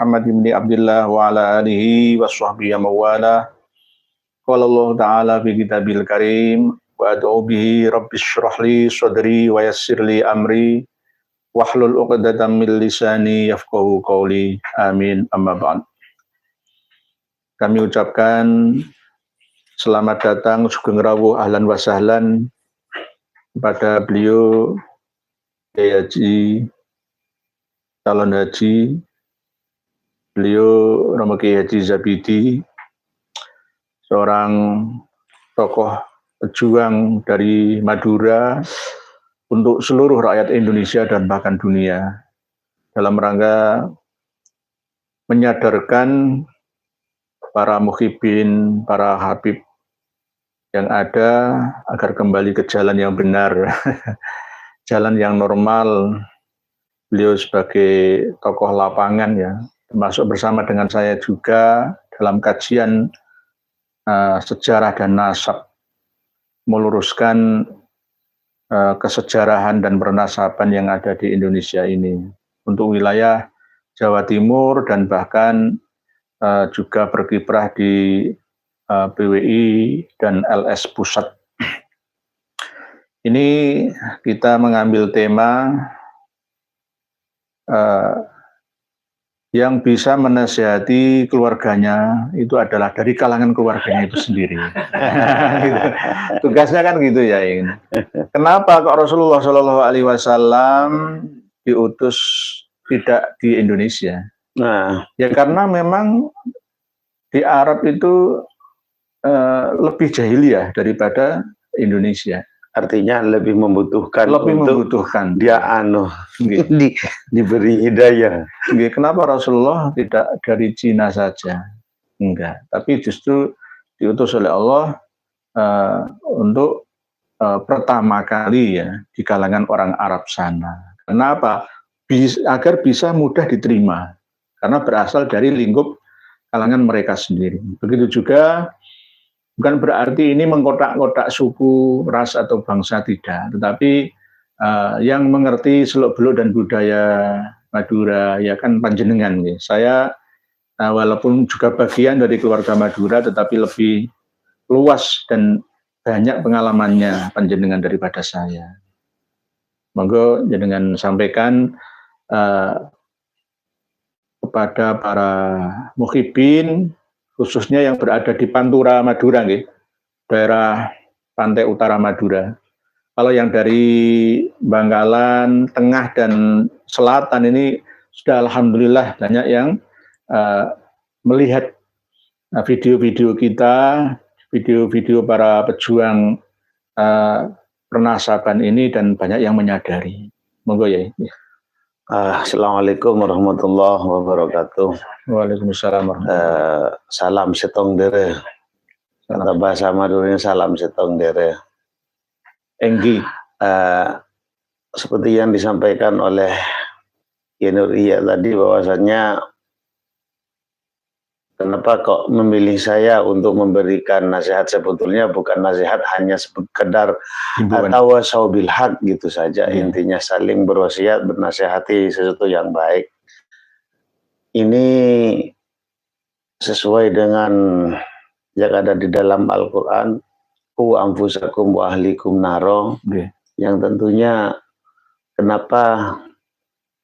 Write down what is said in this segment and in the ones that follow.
Muhammad bin Abdullah wa ala alihi wa sahbihi mawala. Qala Allah Ta'ala fi kitabil karim wa ad'u bihi rabbi syrah li sadri wa yassir li amri wahlul 'uqdatam min lisani yafqahu qawli. Amin. Amma ba'd. Kami ucapkan selamat datang, sugeng rawuh, ahlan wa sahlan kepada beliau Kiai Haji, calon haji, beliau Romo Kiai Haji Zabidi, seorang tokoh pejuang dari Madura untuk seluruh rakyat Indonesia dan bahkan dunia, dalam rangka menyadarkan para muhibin, para habib yang ada agar kembali ke jalan yang benar, jalan yang normal. Beliau sebagai tokoh lapangan ya, termasuk bersama dengan saya juga dalam kajian sejarah dan nasab, meluruskan kesejarahan dan pernasaban yang ada di Indonesia ini untuk wilayah Jawa Timur dan bahkan juga berkiprah di PWI dan LS Pusat. Ini kita mengambil tema yang bisa menasihati keluarganya itu adalah dari kalangan keluarganya itu sendiri. Gitu. Tugasnya kan gitu ya. Kenapa kok Rasulullah Shallallahu Alaihi Wasallam diutus tidak di Indonesia? Nah, ya karena memang di Arab itu lebih jahiliyah daripada Indonesia. Artinya lebih membutuhkan dia diberi hidayah. Kenapa Rasulullah tidak dari Cina saja? Enggak, tapi justru diutus oleh Allah untuk pertama kali ya di kalangan orang Arab sana. Kenapa? Agar bisa mudah diterima, karena berasal dari lingkup kalangan mereka sendiri. Begitu juga, bukan berarti ini mengkotak-kotak suku, ras atau bangsa, tidak. Tetapi yang mengerti seluk-beluk dan budaya Madura ya kan panjenengan. Ya. Saya walaupun juga bagian dari keluarga Madura, tetapi lebih luas dan banyak pengalamannya panjenengan daripada saya. Monggo jenengan sampaikan kepada para muhibin, khususnya yang berada di Pantura Madura, daerah pantai utara Madura. Kalau yang dari Bangkalan, Tengah dan Selatan ini sudah alhamdulillah banyak yang melihat video-video kita, video-video para pejuang pernasaban ini dan banyak yang menyadari. Monggo ya. Assalamualaikum warahmatullahi wabarakatuh. Waalaikumsalam warahmatullahi wabarakatuh. Salam setong dere. Kata bahasa Maduranya salam setong dere. Enggi. Seperti yang disampaikan oleh Yenur Iya tadi, bahwasannya kenapa kok memilih saya untuk memberikan nasihat, sebetulnya bukan nasihat hanya sekedar atau saubil haq gitu saja. Intinya saling berwasiat, bernasihati sesuatu yang baik. Ini sesuai dengan yang ada di dalam Al-Quran, ku anfusakum wa ahlikum naro, yang tentunya kenapa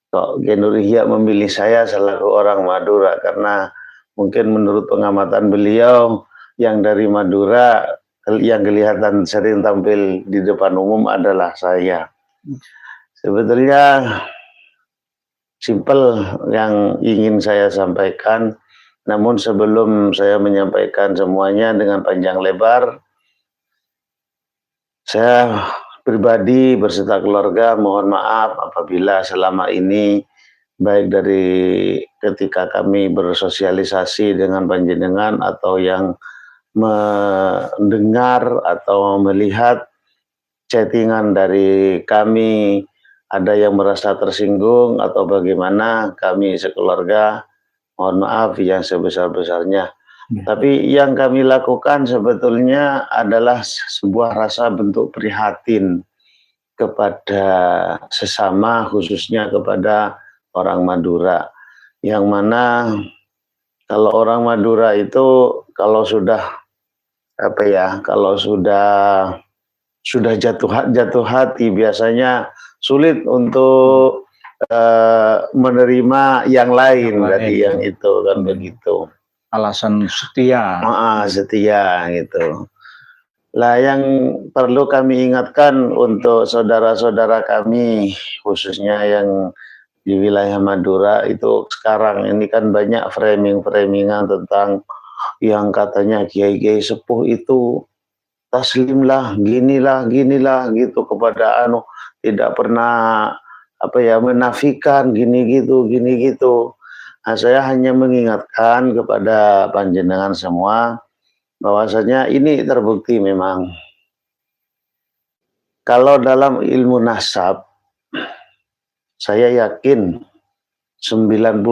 kok Yenur Iya memilih saya selaku orang Madura, karena mungkin menurut pengamatan beliau yang dari Madura yang kelihatan sering tampil di depan umum adalah saya. Sebetulnya simpel yang ingin saya sampaikan, namun sebelum saya menyampaikan semuanya dengan panjang lebar, saya pribadi berserta keluarga mohon maaf apabila selama ini baik dari ketika kami bersosialisasi dengan panjenengan atau yang mendengar atau melihat chattingan dari kami, ada yang merasa tersinggung atau bagaimana, kami sekeluarga mohon maaf yang sebesar-besarnya. Tapi yang kami lakukan sebetulnya adalah sebuah rasa bentuk prihatin kepada sesama, khususnya kepada orang Madura yang mana kalau orang Madura itu kalau sudah apa ya, kalau sudah jatuh hati biasanya sulit untuk menerima yang lain berarti yang itu kan begitu. Alasan setia. Setia gitu. Lah yang perlu kami ingatkan untuk saudara-saudara kami khususnya yang di wilayah Madura itu sekarang ini kan banyak framing-framingan tentang yang katanya kiai-kiai sepuh itu taslim lah, ginilah gitu kepada tidak pernah apa ya menafikan gini gitu. Nah, saya hanya mengingatkan kepada panjenengan semua bahwasanya ini terbukti memang kalau dalam ilmu nasab saya yakin 90%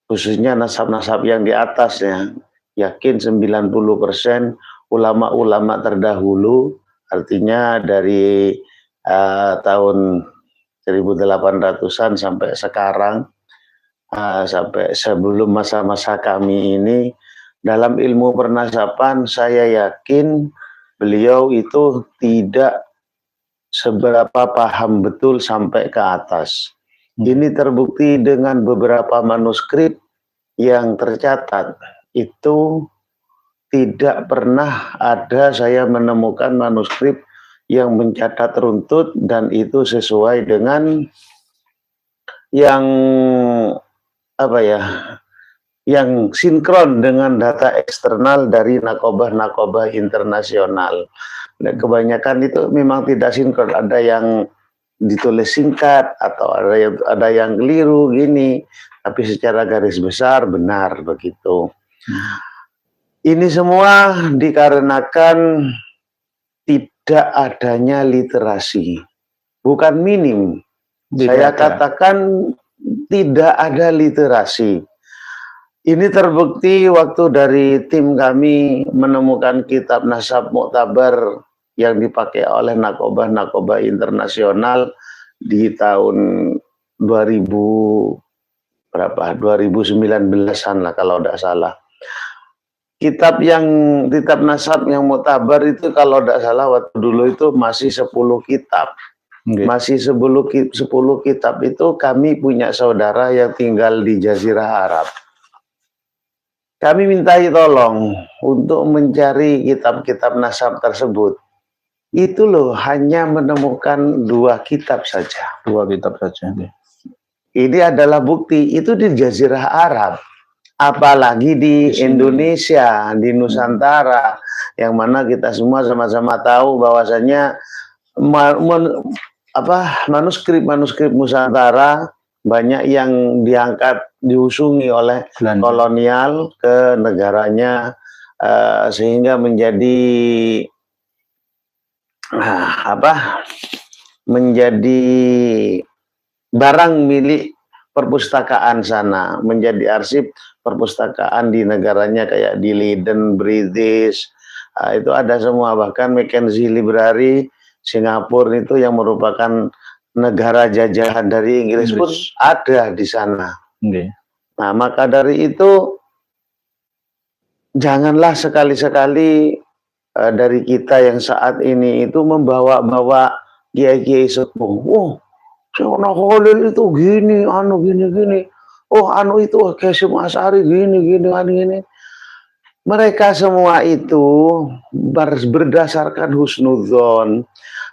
khususnya nasab-nasab yang di atasnya, yakin 90% ulama-ulama terdahulu, artinya dari tahun 1800-an sampai sekarang, sampai sebelum masa-masa kami ini, dalam ilmu pernasaban saya yakin beliau itu tidak seberapa paham betul sampai ke atas. Ini terbukti dengan beberapa manuskrip yang tercatat. Itu tidak pernah ada saya menemukan manuskrip yang mencatat runtut dan itu sesuai dengan yang apa ya, yang sinkron dengan data eksternal dari nakobah internasional. Dan kebanyakan itu memang tidak sinkron, ada yang ditulis singkat atau ada yang keliru gini, tapi secara garis besar benar begitu. Ini semua dikarenakan tidak adanya literasi, bukan minim. Saya katakan tidak ada literasi. Ini terbukti waktu dari tim kami menemukan kitab Nasab Mu'tabar yang dipakai oleh nakobah internasional di tahun 2019-an lah kalau tidak salah. Kitab Nasab yang Mu'tabar itu kalau tidak salah waktu dulu itu masih 10 kitab. Masih 10 kitab itu kami punya saudara yang tinggal di Jazirah Arab. Kami mintai tolong untuk mencari kitab-kitab nasab tersebut. Itu loh hanya menemukan 2 kitab saja. 2 kitab saja. Ini adalah bukti itu di Jazirah Arab. Apalagi di Indonesia, di Nusantara, yang mana kita semua sama-sama tahu bahwasanya manuskrip Nusantara banyak yang diusungi oleh kolonial ke negaranya, sehingga menjadi barang milik perpustakaan sana, menjadi arsip perpustakaan di negaranya kayak di Leiden, British, itu ada semua, bahkan Mackenzie Library Singapura itu yang merupakan negara jajahan dari Inggris pun ada di sana. Nah, maka dari itu janganlah sekali-sekali dari kita yang saat ini itu membawa-bawa kiai-kiai sepuh. Oh, Syekh Khalil itu gini, gini. Oh, itu Kasyim Asy'ari gini. Mereka semua itu berdasarkan husnudzon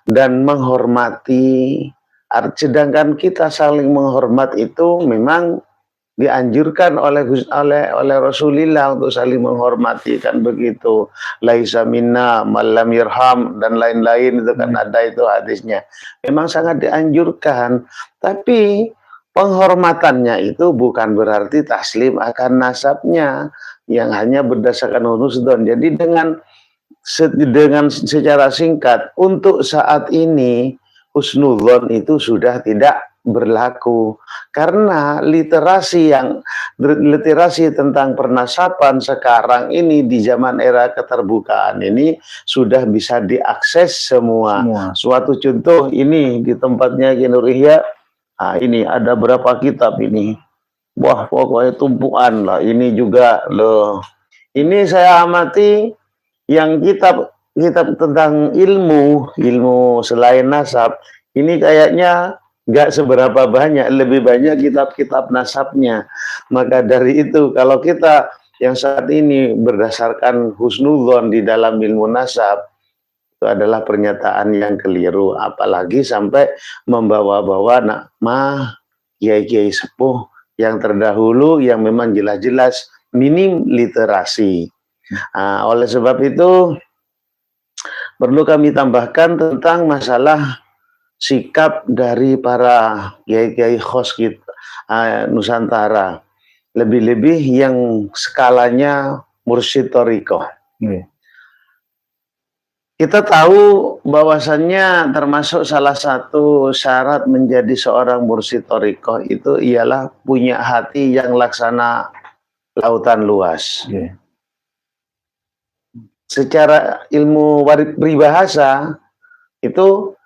dan menghormati. Sedangkan kita saling menghormat itu memang dianjurkan oleh Rasulullah untuk saling menghormati, kan begitu. Laisa minna man lam yarham dan lain-lain itu kan ada itu hadisnya. Memang sangat dianjurkan, tapi penghormatannya itu bukan berarti taslim akan nasabnya yang hanya berdasarkan husnudzon. Jadi dengan secara singkat, untuk saat ini husnudzon itu sudah tidak berlaku karena literasi tentang pernasaban sekarang ini di zaman era keterbukaan ini sudah bisa diakses semua. Suatu contoh ini di tempatnya Ki Nur Ihya Nah, ini ada berapa kitab ini? Wah, pokoknya tumpuan lah. Ini juga loh. Ini saya amati yang kitab tentang ilmu selain nasab, ini kayaknya nggak seberapa banyak, lebih banyak kitab-kitab nasabnya. Maka dari itu, kalau kita yang saat ini berdasarkan husnudzon di dalam ilmu nasab, itu adalah pernyataan yang keliru, apalagi sampai membawa-bawa nama kiai-kiai sepuh yang terdahulu yang memang jelas-jelas minim literasi. Nah, oleh sebab itu perlu kami tambahkan tentang masalah sikap dari para kiai-kiai khos kita Nusantara, lebih-lebih yang skalanya mursyid thariqah. Kita tahu bahwasannya termasuk salah satu syarat menjadi seorang mursyid thariqah itu ialah punya hati yang laksana lautan luas. Secara ilmu peribahasa itu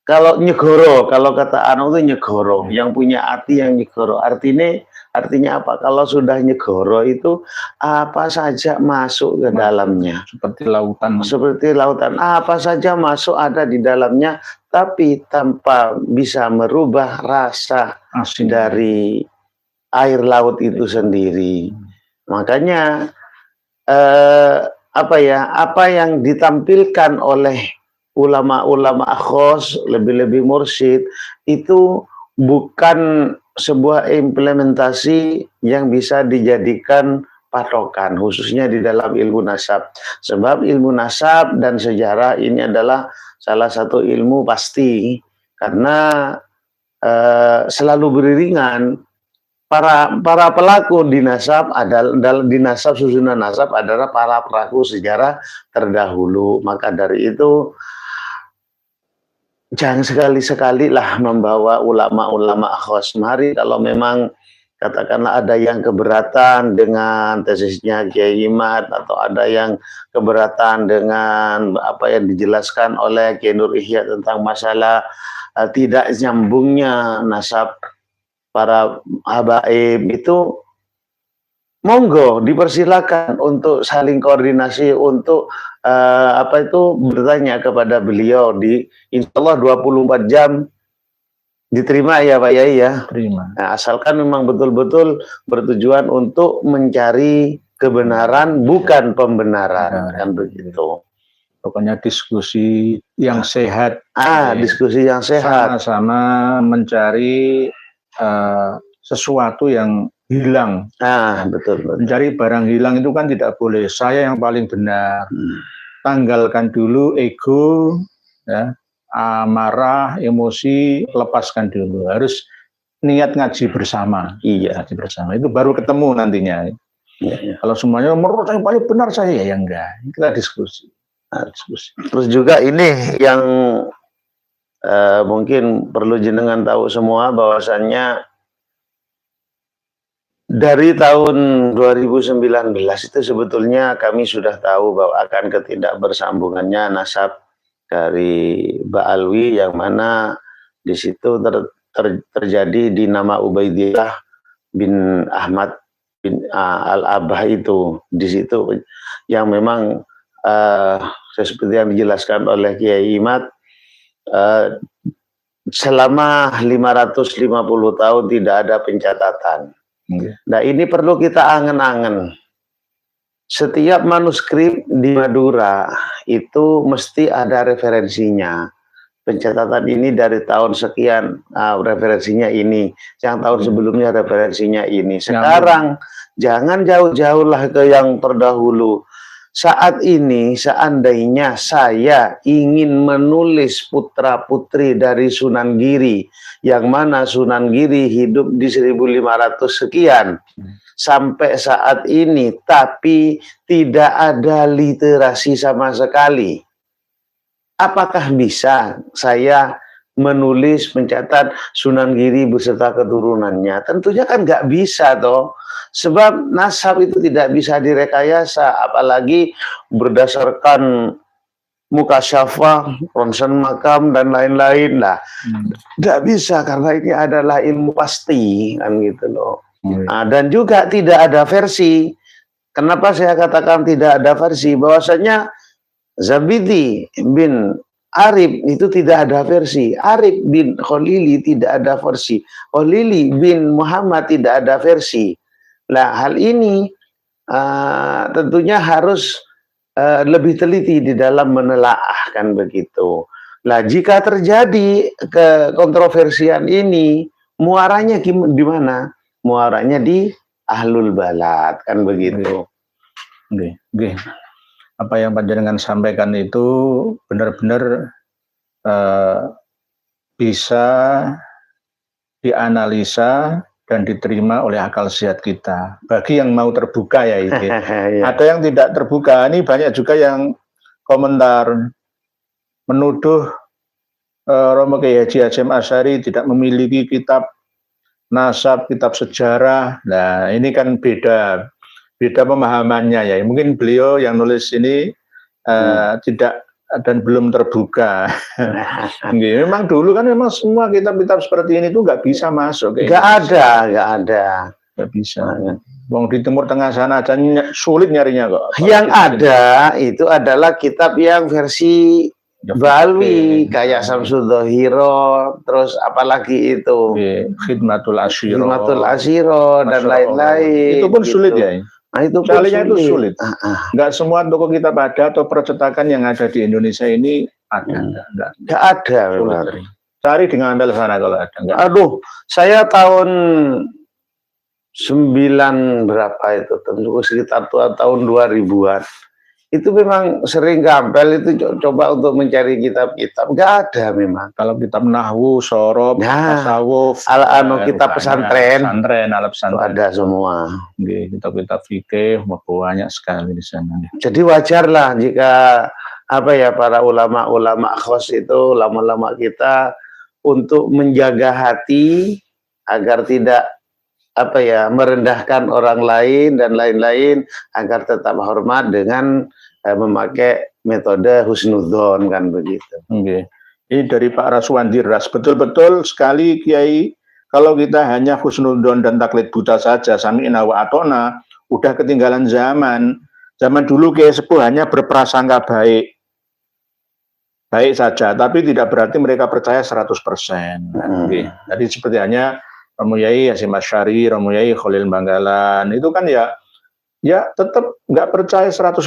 kalau nyegoro, kalau kata Anu itu nyegoro, yang punya hati yang nyegoro. Artinya apa? Kalau sudah nyegoro itu apa saja masuk ke dalamnya. Seperti lautan. Seperti lautan. Apa saja masuk ada di dalamnya, tapi tanpa bisa merubah rasa Asin dari air laut itu sendiri. Makanya apa yang ditampilkan oleh ulama-ulama khos, lebih-lebih mursyid, itu bukan sebuah implementasi yang bisa dijadikan patokan, khususnya di dalam ilmu nasab. Sebab ilmu nasab dan sejarah ini adalah salah satu ilmu pasti, karena selalu beriringan. Para pelaku di nasab adalah di nasab, susunan nasab adalah para pelaku sejarah terdahulu. Maka dari itu jangan sekali-sekali lah membawa ulama-ulama khos. Mari kalau memang katakanlah ada yang keberatan dengan tesisnya Kiai Imad, atau ada yang keberatan dengan apa yang dijelaskan oleh Kiai Nur Ihya tentang masalah tidak nyambungnya nasab para habaib, itu monggo dipersilakan untuk saling koordinasi, untuk bertanya kepada beliau. Insya Allah 24 jam diterima ya Pak Yai ya. Terima. Nah, asalkan memang betul-betul bertujuan untuk mencari kebenaran, bukan pembenaran, kan begitu. Pokoknya diskusi yang sehat. Diskusi yang sehat. Sama-sama mencari sesuatu yang hilang. Betul. Mencari barang hilang itu kan tidak boleh. Saya yang paling benar. Tanggalkan dulu ego, ya, amarah, emosi, lepaskan dulu. Harus niat ngaji bersama. Iya, ngaji bersama. Itu baru ketemu nantinya. Iya. Kalau semuanya menurut saya paling benar, saya ya enggak. Kita diskusi. Diskusi. Terus juga ini yang mungkin perlu jenengan tahu semua, bahwasannya dari tahun 2019 itu sebetulnya kami sudah tahu bahwa akan ketidakbersambungannya nasab dari Ba'alwi, yang mana di situ terjadi di nama Ubaidillah bin Ahmad bin Al-Abah itu. Di situ yang memang seperti yang dijelaskan oleh Kiai Imad, selama 550 tahun tidak ada pencatatan. Nah, ini perlu kita angen-angen. Setiap manuskrip di Madura itu mesti ada referensinya. Pencatatan ini dari tahun sekian, referensinya ini. Yang tahun sebelumnya referensinya ini. Sekarang jangan jauh-jauh lah ke yang terdahulu. Saat ini seandainya saya ingin menulis putra-putri dari Sunan Giri, yang mana Sunan Giri hidup di 1500 sekian, sampai saat ini, tapi tidak ada literasi sama sekali. Apakah bisa saya menulis, mencatat Sunan Giri beserta keturunannya? Tentunya kan nggak bisa toh. Sebab nasab itu tidak bisa direkayasa, apalagi berdasarkan mukasyafah, ronsen makam dan lain-lain. Nah, nggak bisa karena ini adalah ilmu pasti kan gitu loh. Nah, dan juga tidak ada versi. Kenapa saya katakan tidak ada versi? Bahwasanya Zabidi bin Arif itu tidak ada versi. Arif bin Khalili tidak ada versi. Khalili bin Muhammad tidak ada versi. Nah, hal ini tentunya harus lebih teliti di dalam menelaah kan begitu. Nah, jika terjadi kekontroversian ini, muaranya di mana? Muaranya di ahlul balad kan begitu. Nggih. Apa yang panjenengan sampaikan itu benar-benar bisa dianalisa dan diterima oleh akal sehat kita. Bagi yang mau terbuka ya ini. Ada yang tidak terbuka. Ini banyak juga yang komentar menuduh Romo Kiai Haji Hasyim Asy'ari tidak memiliki kitab nasab, kitab sejarah. Nah, ini kan beda pemahamannya ya. Mungkin beliau yang nulis ini tidak dan belum terbuka. Memang dulu kan memang semua kitab-kitab seperti ini tuh nggak bisa masuk. Nggak ada. Nggak bisa. Wong di Timur Tengah sana aja sulit nyarinya kok. Yang ada itu adalah kitab yang versi Balwi, kayak Samsudzohiro, terus apalagi itu Khidmatul Asyiro dan lain-lain. Itu pun sulit ya. Nah, itu carinya itu sulit. Nggak semua toko kitab ada atau percetakan yang ada di Indonesia ini ada. Nggak ada. Cari di ngandal sana kalau ada. Aduh, saya tahun 9 berapa itu, tentu sekitar tahun 2000-an. Itu memang sering gampel itu coba untuk mencari kitab-kitab, nggak ada memang. Kalau kitab nahwu, sorob, tasawuf, kitab pesantren itu ada semua. Kitab-kitab fikih banyak sekali di sana. Jadi wajarlah jika para ulama-ulama khos itu, ulama-ulama kita untuk menjaga hati agar tidak merendahkan orang lain dan lain-lain, agar tetap hormat dengan memakai metode husnudzon kan begitu. Ini dari Pak Raswandi Ras, betul-betul sekali Kiai, kalau kita hanya husnudzon dan taklid buta saja, sami'na wa atona, udah ketinggalan zaman. Zaman dulu Kiai Sepuh hanya berprasangka baik saja, tapi tidak berarti mereka percaya 100%. Jadi seperti hanya Romo Yai Hasyim Asy'ari, Romo Yai Khalil Banggalan, itu kan ya tetap nggak percaya 100%.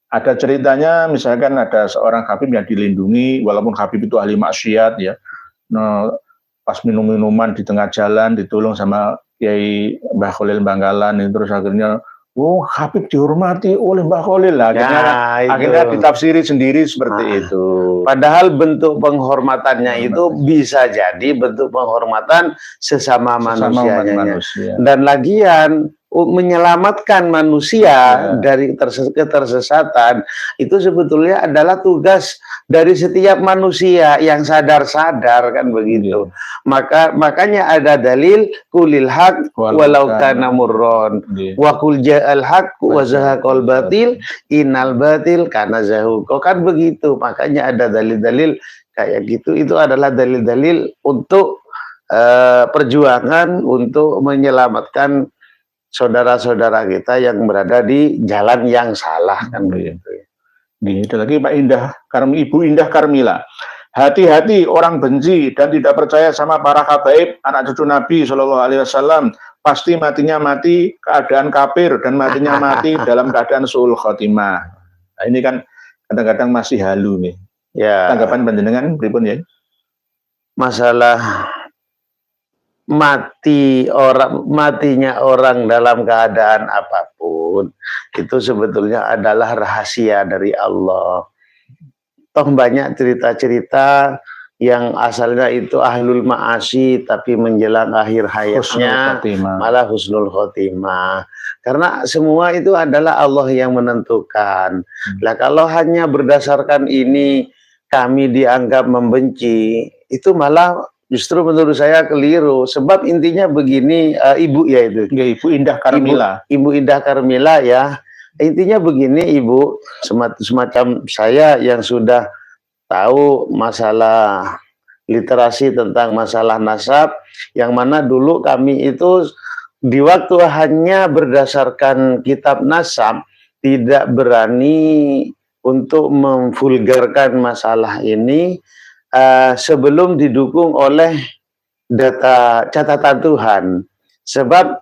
Ada ceritanya, misalkan ada seorang Habib yang dilindungi, walaupun Habib itu ahli maksiat ya. Nah, pas minum-minuman di tengah jalan ditolong sama Kiai Mbah Khalil Banggalan, terus akhirnya Habib dihormati oleh Mbah Khalil lah. Akhirnya ditafsiri sendiri seperti itu. Padahal bentuk penghormatannya itu bisa jadi bentuk penghormatan sesama manusianya. Dan lagian menyelamatkan manusia dari ketersesatan itu sebetulnya adalah tugas dari setiap manusia yang sadar-sadar kan begitu. Makanya ada dalil kulil haq walau kana murron wa qul ja'al haq wa zahaqal batil innal batil kana zahuqa kan begitu. Makanya ada dalil-dalil kayak gitu, itu adalah dalil-dalil untuk perjuangan untuk menyelamatkan saudara-saudara kita yang berada di jalan yang salah kan begitu. Gitu lagi Pak Ibu Indah Karmila. Hati-hati orang benci dan tidak percaya sama para habaib anak cucu Nabi Shallallahu Alaihi Wasallam, pasti matinya mati keadaan kafir dan matinya mati dalam keadaan suul khotimah. Nah, ini kan kadang-kadang masih halu nih. Ya. Tanggapan panjenengan pripun ya? Masalah matinya orang dalam keadaan apapun itu sebetulnya adalah rahasia dari Allah. Toh banyak cerita-cerita yang asalnya itu ahlul ma'asi tapi menjelang akhir hayatnya malah husnul khotimah. Karena semua itu adalah Allah yang menentukan. Lah kalau hanya berdasarkan ini kami dianggap membenci, itu malah justru menurut saya keliru. Sebab intinya begini, Ibu ya itu. Ibu Indah Karmila. Ibu Indah Karmila ya. Intinya begini Ibu, semacam saya yang sudah tahu masalah literasi tentang masalah nasab, yang mana dulu kami itu di waktu hanya berdasarkan kitab nasab, tidak berani untuk memvulgarkan masalah ini sebelum didukung oleh data catatan Tuhan. Sebab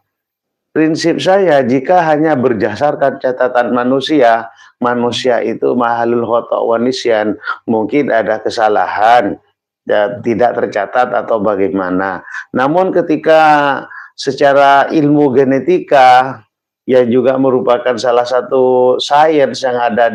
prinsip saya, jika hanya berdasarkan catatan manusia, manusia itu mahalul khata' wa nisyan, mungkin ada kesalahan, ya, tidak tercatat atau bagaimana. Namun ketika secara ilmu genetika, yang juga merupakan salah satu sains yang ada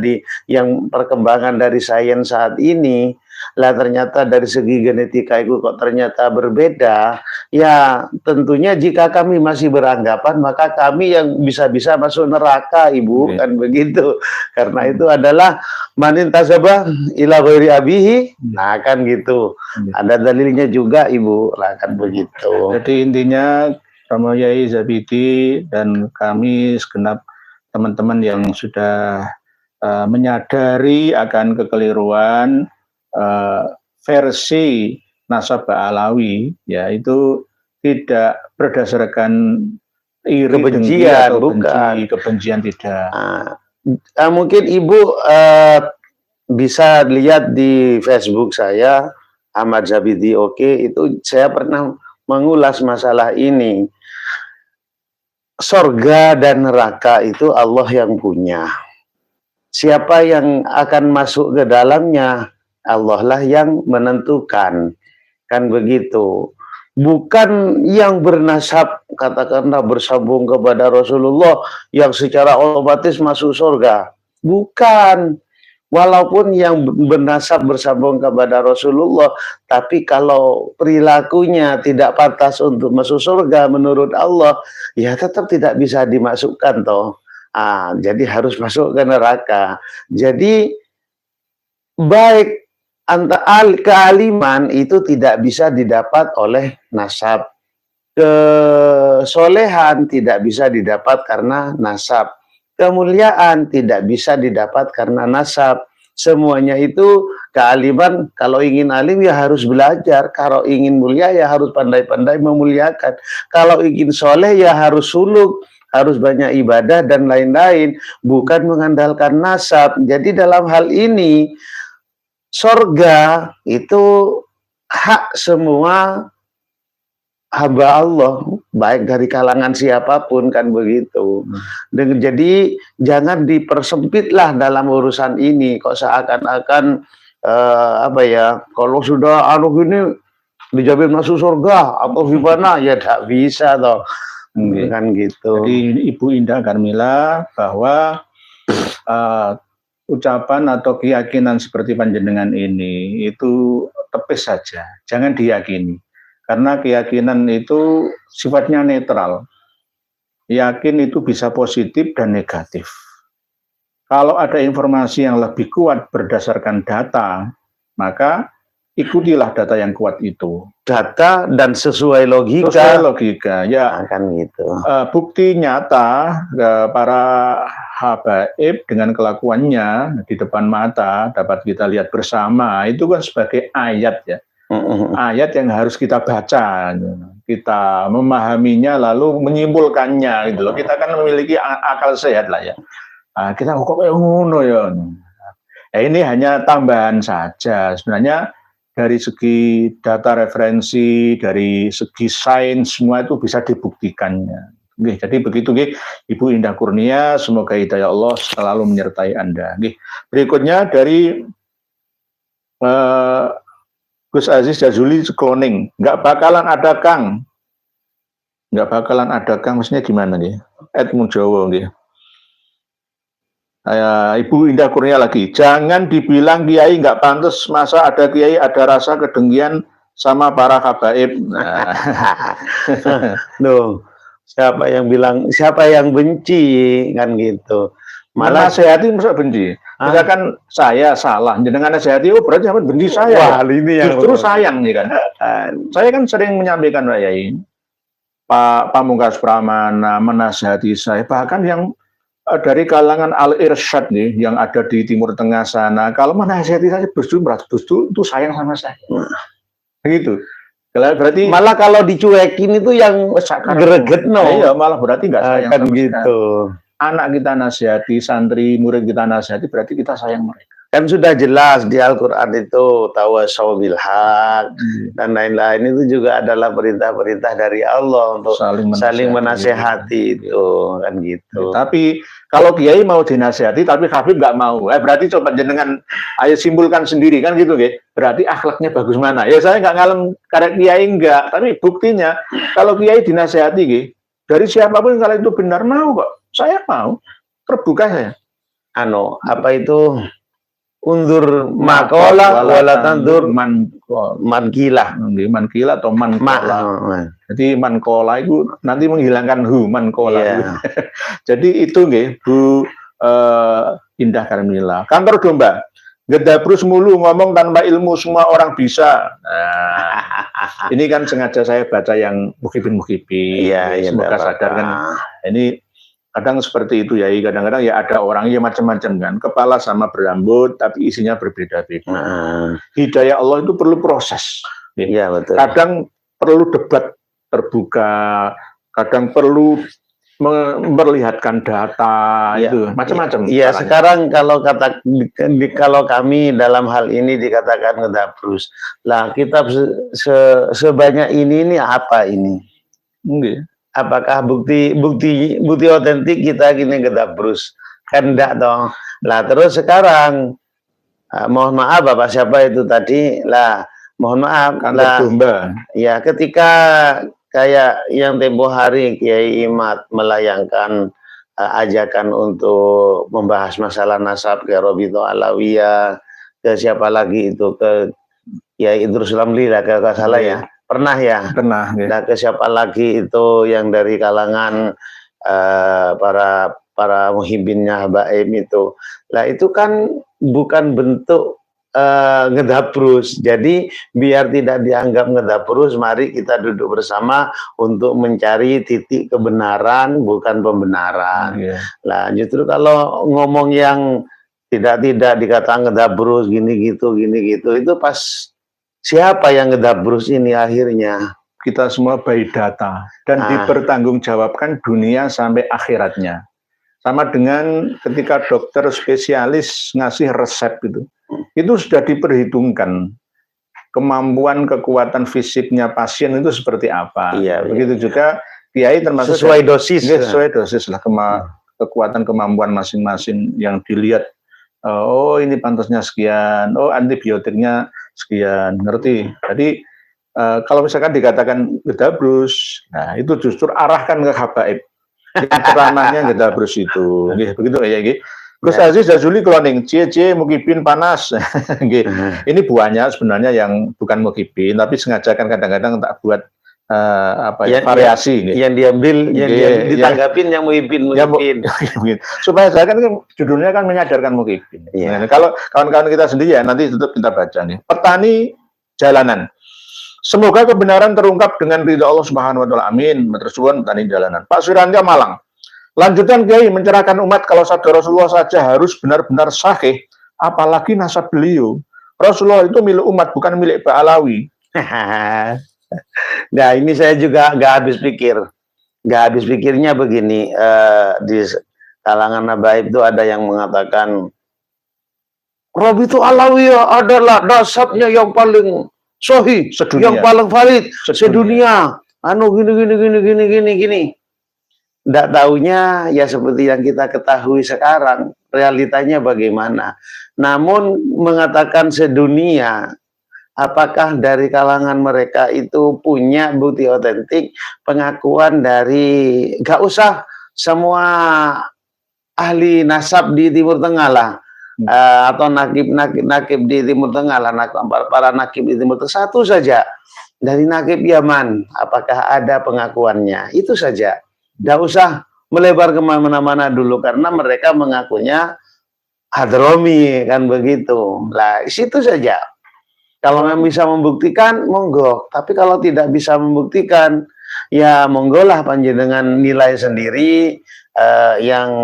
yang perkembangan dari sains saat ini, lah ternyata dari segi genetika itu kok ternyata berbeda, ya tentunya jika kami masih beranggapan maka kami yang bisa-bisa masuk neraka Ibu, kan begitu. Karena itu adalah manin tasabah ila ghairi abihi, nah kan gitu. Ada dalilnya juga Ibu, lah kan begitu. Jadi intinya Romo Yai Zabidi dan kami segenap teman-teman yang sudah menyadari akan kekeliruan versi nasab Ba'alawi, ya itu tidak berdasarkan iri, kebencian, atau bukan kebencian, tidak. Mungkin Ibu bisa lihat di Facebook saya, Ahmad Zabidi, itu saya pernah mengulas masalah ini. Sorga dan neraka itu Allah yang punya. Siapa yang akan masuk ke dalamnya, Allah lah yang menentukan. Kan begitu. Bukan yang bernasab, katakanlah bersambung kepada Rasulullah, yang secara otomatis masuk surga. Bukan. Walaupun yang bernasab bersambung kepada Rasulullah, tapi kalau perilakunya tidak pantas untuk masuk surga menurut Allah, ya tetap tidak bisa dimasukkan toh. Jadi harus masuk ke neraka. Jadi baik kealiman itu tidak bisa didapat oleh nasab. Kesolehan tidak bisa didapat karena nasab. Kemuliaan tidak bisa didapat karena nasab. Semuanya itu kealiman, kalau ingin alim ya harus belajar, kalau ingin mulia ya harus pandai-pandai memuliakan, kalau ingin soleh ya harus suluk, harus banyak ibadah dan lain-lain, bukan mengandalkan nasab. Jadi dalam hal ini sorga itu hak semua hamba Allah, baik dari kalangan siapapun, kan begitu. Jadi jangan dipersempitlah dalam urusan ini, kok seakan-akan kalau sudah ini dijamin masuk surga atau gimana, ya tidak bisa toh. Kan gitu. Jadi Ibu Indah Karmila, bahwa ucapan atau keyakinan seperti panjenengan ini itu tepis saja, jangan diyakini. Karena keyakinan itu sifatnya netral. Yakin itu bisa positif dan negatif. Kalau ada informasi yang lebih kuat berdasarkan data, maka ikutilah data yang kuat itu. Data dan sesuai logika. Sesuai logika, ya. Kan gitu. Bukti nyata para habaib dengan kelakuannya di depan mata dapat kita lihat bersama, itu kan sebagai ayat, ya. Ayat yang harus kita baca, kita memahaminya lalu menyimpulkannya gitu loh. Kita kan memiliki akal sehat lah, ya. Kita kok kayak ngono ya. Ini hanya tambahan saja. Sebenarnya dari segi data referensi, dari segi sains, semua itu bisa dibuktikannya. Jadi begitu, Ibu Indah Kurnia, semoga hidayah Allah selalu menyertai Anda. Berikutnya dari Gus Aziz Jazuli cloning, nggak bakalan ada Kang. Nggak bakalan ada Kang, maksudnya gimana nih? Edmund Jawa, Ibu Indah Kurnia lagi, jangan dibilang kiai nggak pantas, masa ada kiai ada rasa kedengkian sama para habaib. Loh, siapa yang bilang, siapa yang benci, kan gitu. Malah nasihati masa benci. Misalkan saya salah, jenengan nasihati, berarti apa benci saya. Wah, ini yang justru sayang nih kan. Saya kan sering menyampaikan, Pak Pamungkas Pramana menasihati saya, bahkan yang dari kalangan al-irsyad nih yang ada di Timur Tengah sana, kalau menasihati saya justru itu sayang sama saya. Begitu. Berarti malah kalau dicuekin itu yang greget no. Iya, malah berarti nggak sayang kan gitu. Anak kita nasihati, santri, murid kita nasihati, berarti kita sayang mereka. Kan sudah jelas di Al-Quran itu tawassaw bil haq dan lain-lain itu juga adalah perintah-perintah dari Allah untuk saling menasehati itu kan gitu. Tapi kalau kiai mau dinasehati tapi Habib nggak mau, berarti coba jenengan ayo simpulkan sendiri kan gitu, berarti akhlaknya bagus mana? Ya saya nggak ngalem karek kiai enggak, tapi buktinya kalau kiai dinasehati dari siapapun kalau itu benar mau kok, saya mau, terbuka saya. Apa itu? Undur makola wala tandur mankila atau mankola. Jadi mankola itu nanti menghilangkan mankola. Jadi itu Bu Indah Karmila. Kantor domba. Gedabrus mulu ngomong tanpa ilmu semua orang bisa. Nah, ini kan sengaja saya baca yang mukhibin. Semoga sadar kan. Ini kadang seperti itu kadang-kadang ada orang yang macam-macam kan, kepala sama berambut tapi isinya berbeda-beda. Hidayah Allah itu perlu proses. Iya betul. Kadang perlu debat terbuka, kadang perlu memperlihatkan data itu macam-macam. Iya sekarang kalau kami dalam hal ini dikatakan ngedabrus. Lah kitab sebanyak ini apa ini? Apakah bukti otentik kita gini gedabrus? Kan enggak dong. Lah terus sekarang mohon maaf Bapak siapa itu tadi? Lah mohon maaf lah. Ya ketika kayak yang tempo hari Kiai Imat melayangkan ajakan untuk membahas masalah nasab ke Robito Alawiyah, ke siapa lagi itu ke Kiai Idrus Ramli lah kalau nggak salah ya. Pernah ya? Pernah. Nah, ke siapa lagi itu yang dari kalangan para muhibbinnya Baim itu. Lah itu kan bukan bentuk ngedabrus. Jadi biar tidak dianggap ngedabrus, mari kita duduk bersama untuk mencari titik kebenaran bukan pembenaran. Lah justru kalau ngomong yang tidak dikatakan ngedabrus gini gitu itu pas siapa yang ngedabrus ini akhirnya? Kita semua by data dan dipertanggungjawabkan dunia sampai akhiratnya. Sama dengan ketika dokter spesialis ngasih resep itu sudah diperhitungkan kemampuan kekuatan fisiknya pasien itu seperti apa. Begitu juga kiai termasuk sesuai dosis lah kekuatan kemampuan masing-masing yang dilihat. Oh ini pantasnya sekian, oh antibiotiknya sekian, ngerti. Jadi kalau misalkan dikatakan gedabrus, nah itu justru arahkan ke habaib. Ceramahnya gedabrus itu, begitu kayak Gus Aziz Jazuli cloning, cie mukibin panas. Ini buahnya sebenarnya yang bukan mukibin, tapi sengaja kan kadang-kadang tak buat variasi. Yang diambil, yang ditanggapin yang mukibin. Supaya saya kan judulnya kan menyadarkan mukibin. Nah, kalau kawan-kawan kita sendiri nanti tetap kita baca nih. Petani jalanan. Semoga kebenaran terungkap dengan ridha Allah Subhanahu wa taala. Amin. Matur petani jalanan. Pak Suryanto Malang. Lanjutan Kiai mencerahkan umat kalau sabda Rasulullah saja harus benar-benar sahih, apalagi nasab beliau. Rasulullah itu milik umat, bukan milik Ba'alawi. Nah ini saya juga nggak habis pikir. Nggak habis pikirnya begini, di kalangan Nabaib itu ada yang mengatakan Robito Alawiyah adalah nasabnya yang paling sahih, yang paling valid sedunia. Gini. Nggak taunya ya seperti yang kita ketahui sekarang, realitanya bagaimana. Namun mengatakan sedunia, apakah dari kalangan mereka itu punya bukti otentik pengakuan dari, gak usah semua ahli nasab di Timur Tengah lah, atau nakib di Timur Tengah lah, para nakib di Timur Tengah, satu saja dari nakib Yaman, apakah ada pengakuannya, itu saja. Nggak usah melebar kemana-mana dulu karena mereka mengakunya Hadromi kan begitu. Lah situ saja. Kalau memang bisa membuktikan monggo, tapi kalau tidak bisa membuktikan ya monggo lah panjenengan nilai sendiri yang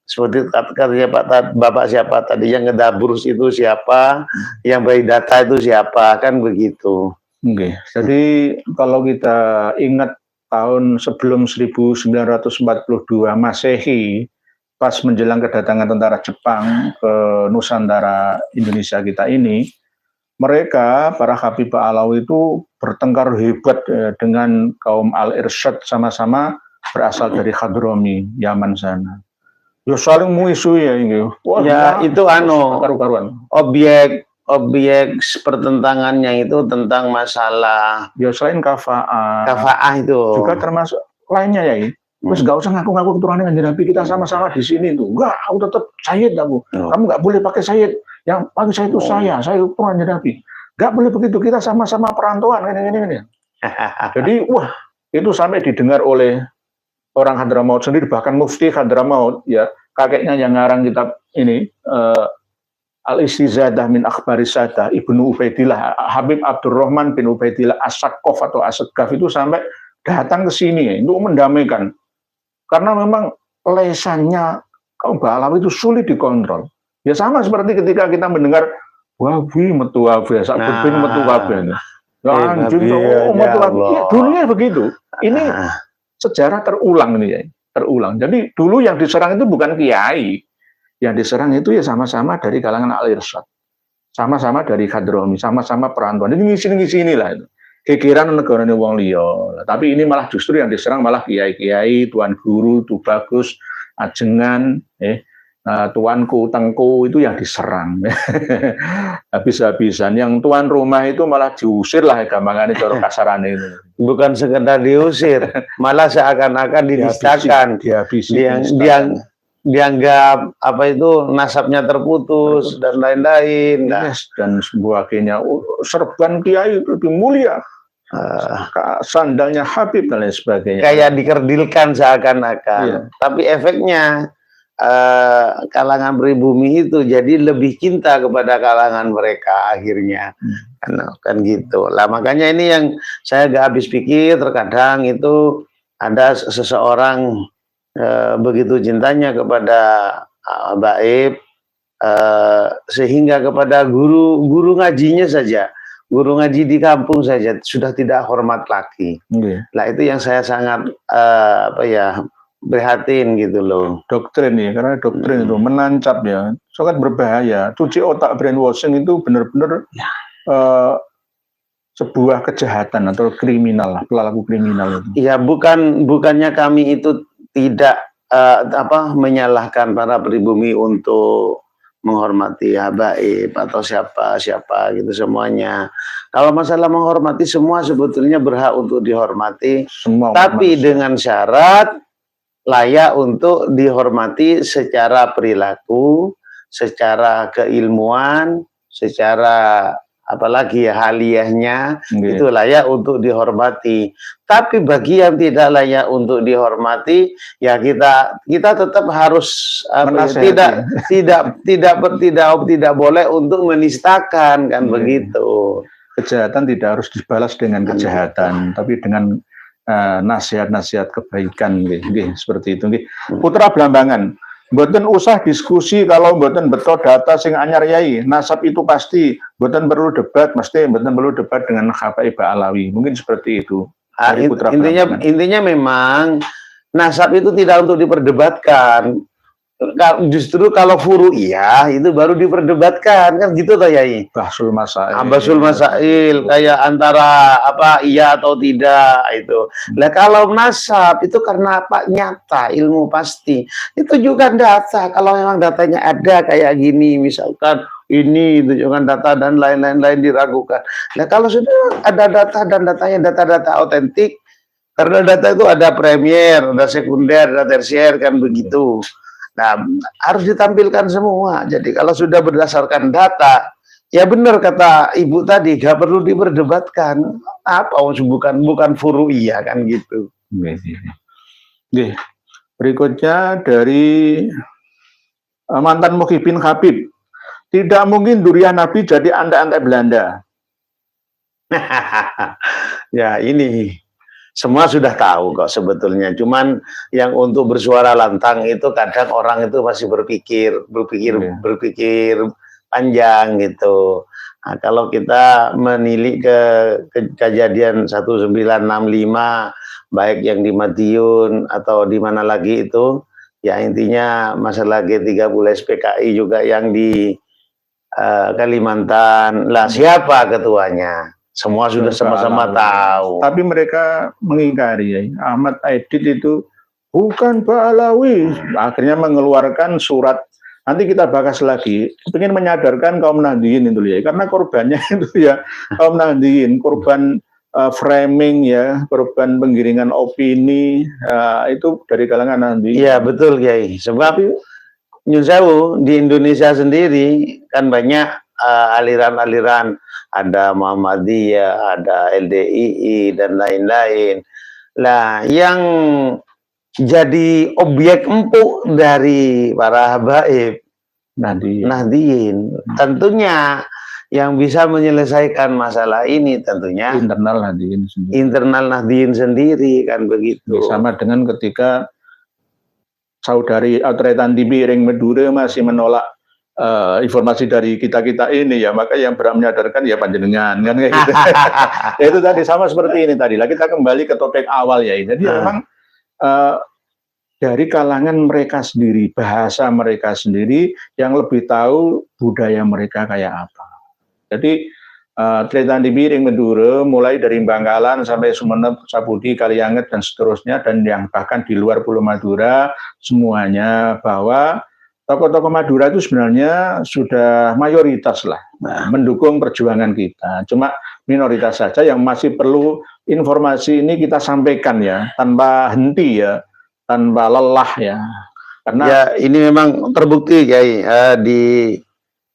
Seperti katanya Bapak siapa tadi, yang ngedabur itu siapa, yang beri data itu siapa, kan begitu. Oke. Jadi kalau kita ingat tahun sebelum 1942 Masehi, pas menjelang kedatangan tentara Jepang ke Nusantara Indonesia kita ini, mereka para Habib Alawi itu bertengkar hebat dengan kaum Al-Irsyad, sama-sama berasal dari Hadrami, Yaman sana. Ya saling musuh ya ini. Wah, ya itu karu-karuan. Objek pertentangannya itu tentang masalah. Ya selain kafa'ah itu juga termasuk lainnya ya ini. Terus gak usah ngaku-ngaku keturunan Kanjeng Nabi, kita sama-sama di sini tuh. Enggak, aku tetap Sayyid aku. Kamu nggak boleh pakai Sayyid. Yang pakai Sayyid itu saya keturunan Kanjeng Nabi. Nggak boleh begitu, kita sama-sama perantauan ini. Jadi wah, itu sampai didengar oleh orang Hadramaut sendiri, bahkan Mufti Hadramaut ya, kakeknya yang ngarang kitab ini Al-Istizadah min Akhbaris Sadah, Ibnu Ubaidillah, Habib Abdurrahman bin Ubaidillah As-Saqqaf atau As-Saqqaf itu sampai datang ke sini untuk mendamaikan. Karena memang lesannya kaum Ba'alawi itu sulit dikontrol. Ya sama seperti ketika kita mendengar wabi metu wabi, sakbubin metu wabi. Anjing metu wabi. Dunia begitu. Ini sejarah terulang ini ya. Terulang. Jadi dulu yang diserang itu bukan kiai. Yang diserang itu ya sama-sama dari kalangan Al-Irsyad. Sama-sama dari Hadrami, sama-sama perantauan. Ini ngisi-ngisi inilah itu. Kekiran negarane wong liya. Tapi ini malah justru yang diserang malah kiai-kiai, tuan guru, tu bagus, ajengan, tuanku, tengku itu yang diserang. Habis-habisan. Yang tuan rumah itu malah diusir lah gampangannya cara kasarane itu. Bukan sekedar diusir, malah seakan-akan dinistakan. Dianggap apa itu nasabnya terputus dan lain-lain. Yes, dan sebagainya. Serban kiai itu lebih mulia. Sandalnya Habib dan lain sebagainya. Kayak dikerdilkan seakan-akan. Iya. Tapi efeknya kalangan pribumi itu jadi lebih cinta kepada kalangan mereka akhirnya. Kan gitu lah. Makanya ini yang saya gak habis pikir, terkadang itu ada seseorang begitu cintanya kepada Baib, sehingga kepada guru ngajinya saja, guru ngaji di kampung saja sudah tidak hormat lagi. Nah itu yang saya sangat prihatin gitu loh. Doktrin ya, karena doktrin itu menancap ya, sangat berbahaya. Cuci otak, brainwashing itu benar-benar sebuah kejahatan atau kriminal lah, pelaku kriminal itu. Ya bukannya kami itu tidak menyalahkan para pribumi untuk menghormati habaib atau siapa gitu semuanya. Kalau masalah menghormati, semua sebetulnya berhak untuk dihormati, semua, tapi dengan syarat layak untuk dihormati secara perilaku, secara keilmuan, secara apalagi ya haliyahnya, itu layak untuk dihormati. Tapi bagi yang tidak layak untuk dihormati, ya kita tetap harus tidak boleh untuk menistakan, kan begitu. Kejahatan tidak harus dibalas dengan kejahatan, tapi dengan nasihat-nasihat kebaikan, seperti itu. Putra Blambangan, mboten usah diskusi kalau mboten betul data sing anyar yai. Nasab itu pasti, mboten perlu debat, mesti mboten perlu debat dengan Habaib Alawi. Mungkin seperti itu. Intinya memang nasab itu tidak untuk diperdebatkan. Justru kalau furu iya itu baru diperdebatkan, kan gitu toh Yai. Bahsul masail. Bahsul masail kayak antara iya atau tidak itu. Nah kalau nasab itu karena apa? Nyata, ilmu pasti. Itu juga data. Kalau memang datanya ada kayak gini, misalkan ini tunjukkan data dan lain-lain diragukan. Nah kalau sudah ada data dan data otentik, karena data itu ada premier, ada sekunder, ada tersier, kan begitu. Nah, harus ditampilkan semua. Jadi kalau sudah berdasarkan data, ya benar kata Ibu tadi, gak perlu diperdebatkan. Apa bukan furu'iyah, kan gitu. Berikutnya dari mantan Muhyiddin Habib. Tidak mungkin durian Nabi jadi antek-antek Belanda. Ya ini Semua sudah tahu kok sebetulnya. Cuman yang untuk bersuara lantang itu kadang orang itu masih berpikir panjang gitu. Nah, kalau kita menilik ke kejadian 1965, baik yang di Madiun atau di mana lagi itu, ya intinya masalah G30 SPKI juga yang di Kalimantan. Lah siapa ketuanya? Semua sudah sama-sama tahu. Tapi mereka mengingkari ya. Ahmad Aidit itu bukan Pak Alawi. Akhirnya mengeluarkan surat. Nanti kita bahas lagi. Ingin menyadarkan kaum Nahdliyin itu ya. Karena korbannya itu ya kaum Nahdliyin, korban framing ya, korban penggiringan opini itu dari kalangan Nahdliyin. Iya betul Kiai. Sebab Nyun Sewu di Indonesia sendiri kan banyak aliran-aliran, ada Muhammadiyah, ada LDII dan lain-lain. Lah yang jadi objek empuk dari para habaib Nahdliyin, tentunya yang bisa menyelesaikan masalah ini tentunya internal Nahdliyin sendiri kan begitu. Sama dengan ketika Saudari Auretan TV Ring Medure masih menolak informasi dari kita ini ya, maka yang berhak menyadarkan ya panjenengan kan kayak gitu. Ya itu tadi sama seperti ini tadi. Lah kita kembali ke topik awal ya. Jadi memang dari kalangan mereka sendiri, bahasa mereka sendiri yang lebih tahu budaya mereka kayak apa. Jadi Tretan TV Ring Medure mulai dari Bangkalan sampai Sumeneb, Sapudi, Kalianget dan seterusnya, dan yang bahkan di luar Pulau Madura semuanya, bahwa tokoh-tokoh Madura itu sebenarnya sudah mayoritas lah mendukung perjuangan kita. Cuma minoritas saja yang masih perlu informasi ini kita sampaikan ya, tanpa henti ya, tanpa lelah ya. Karena ya ini memang terbukti Kiai, di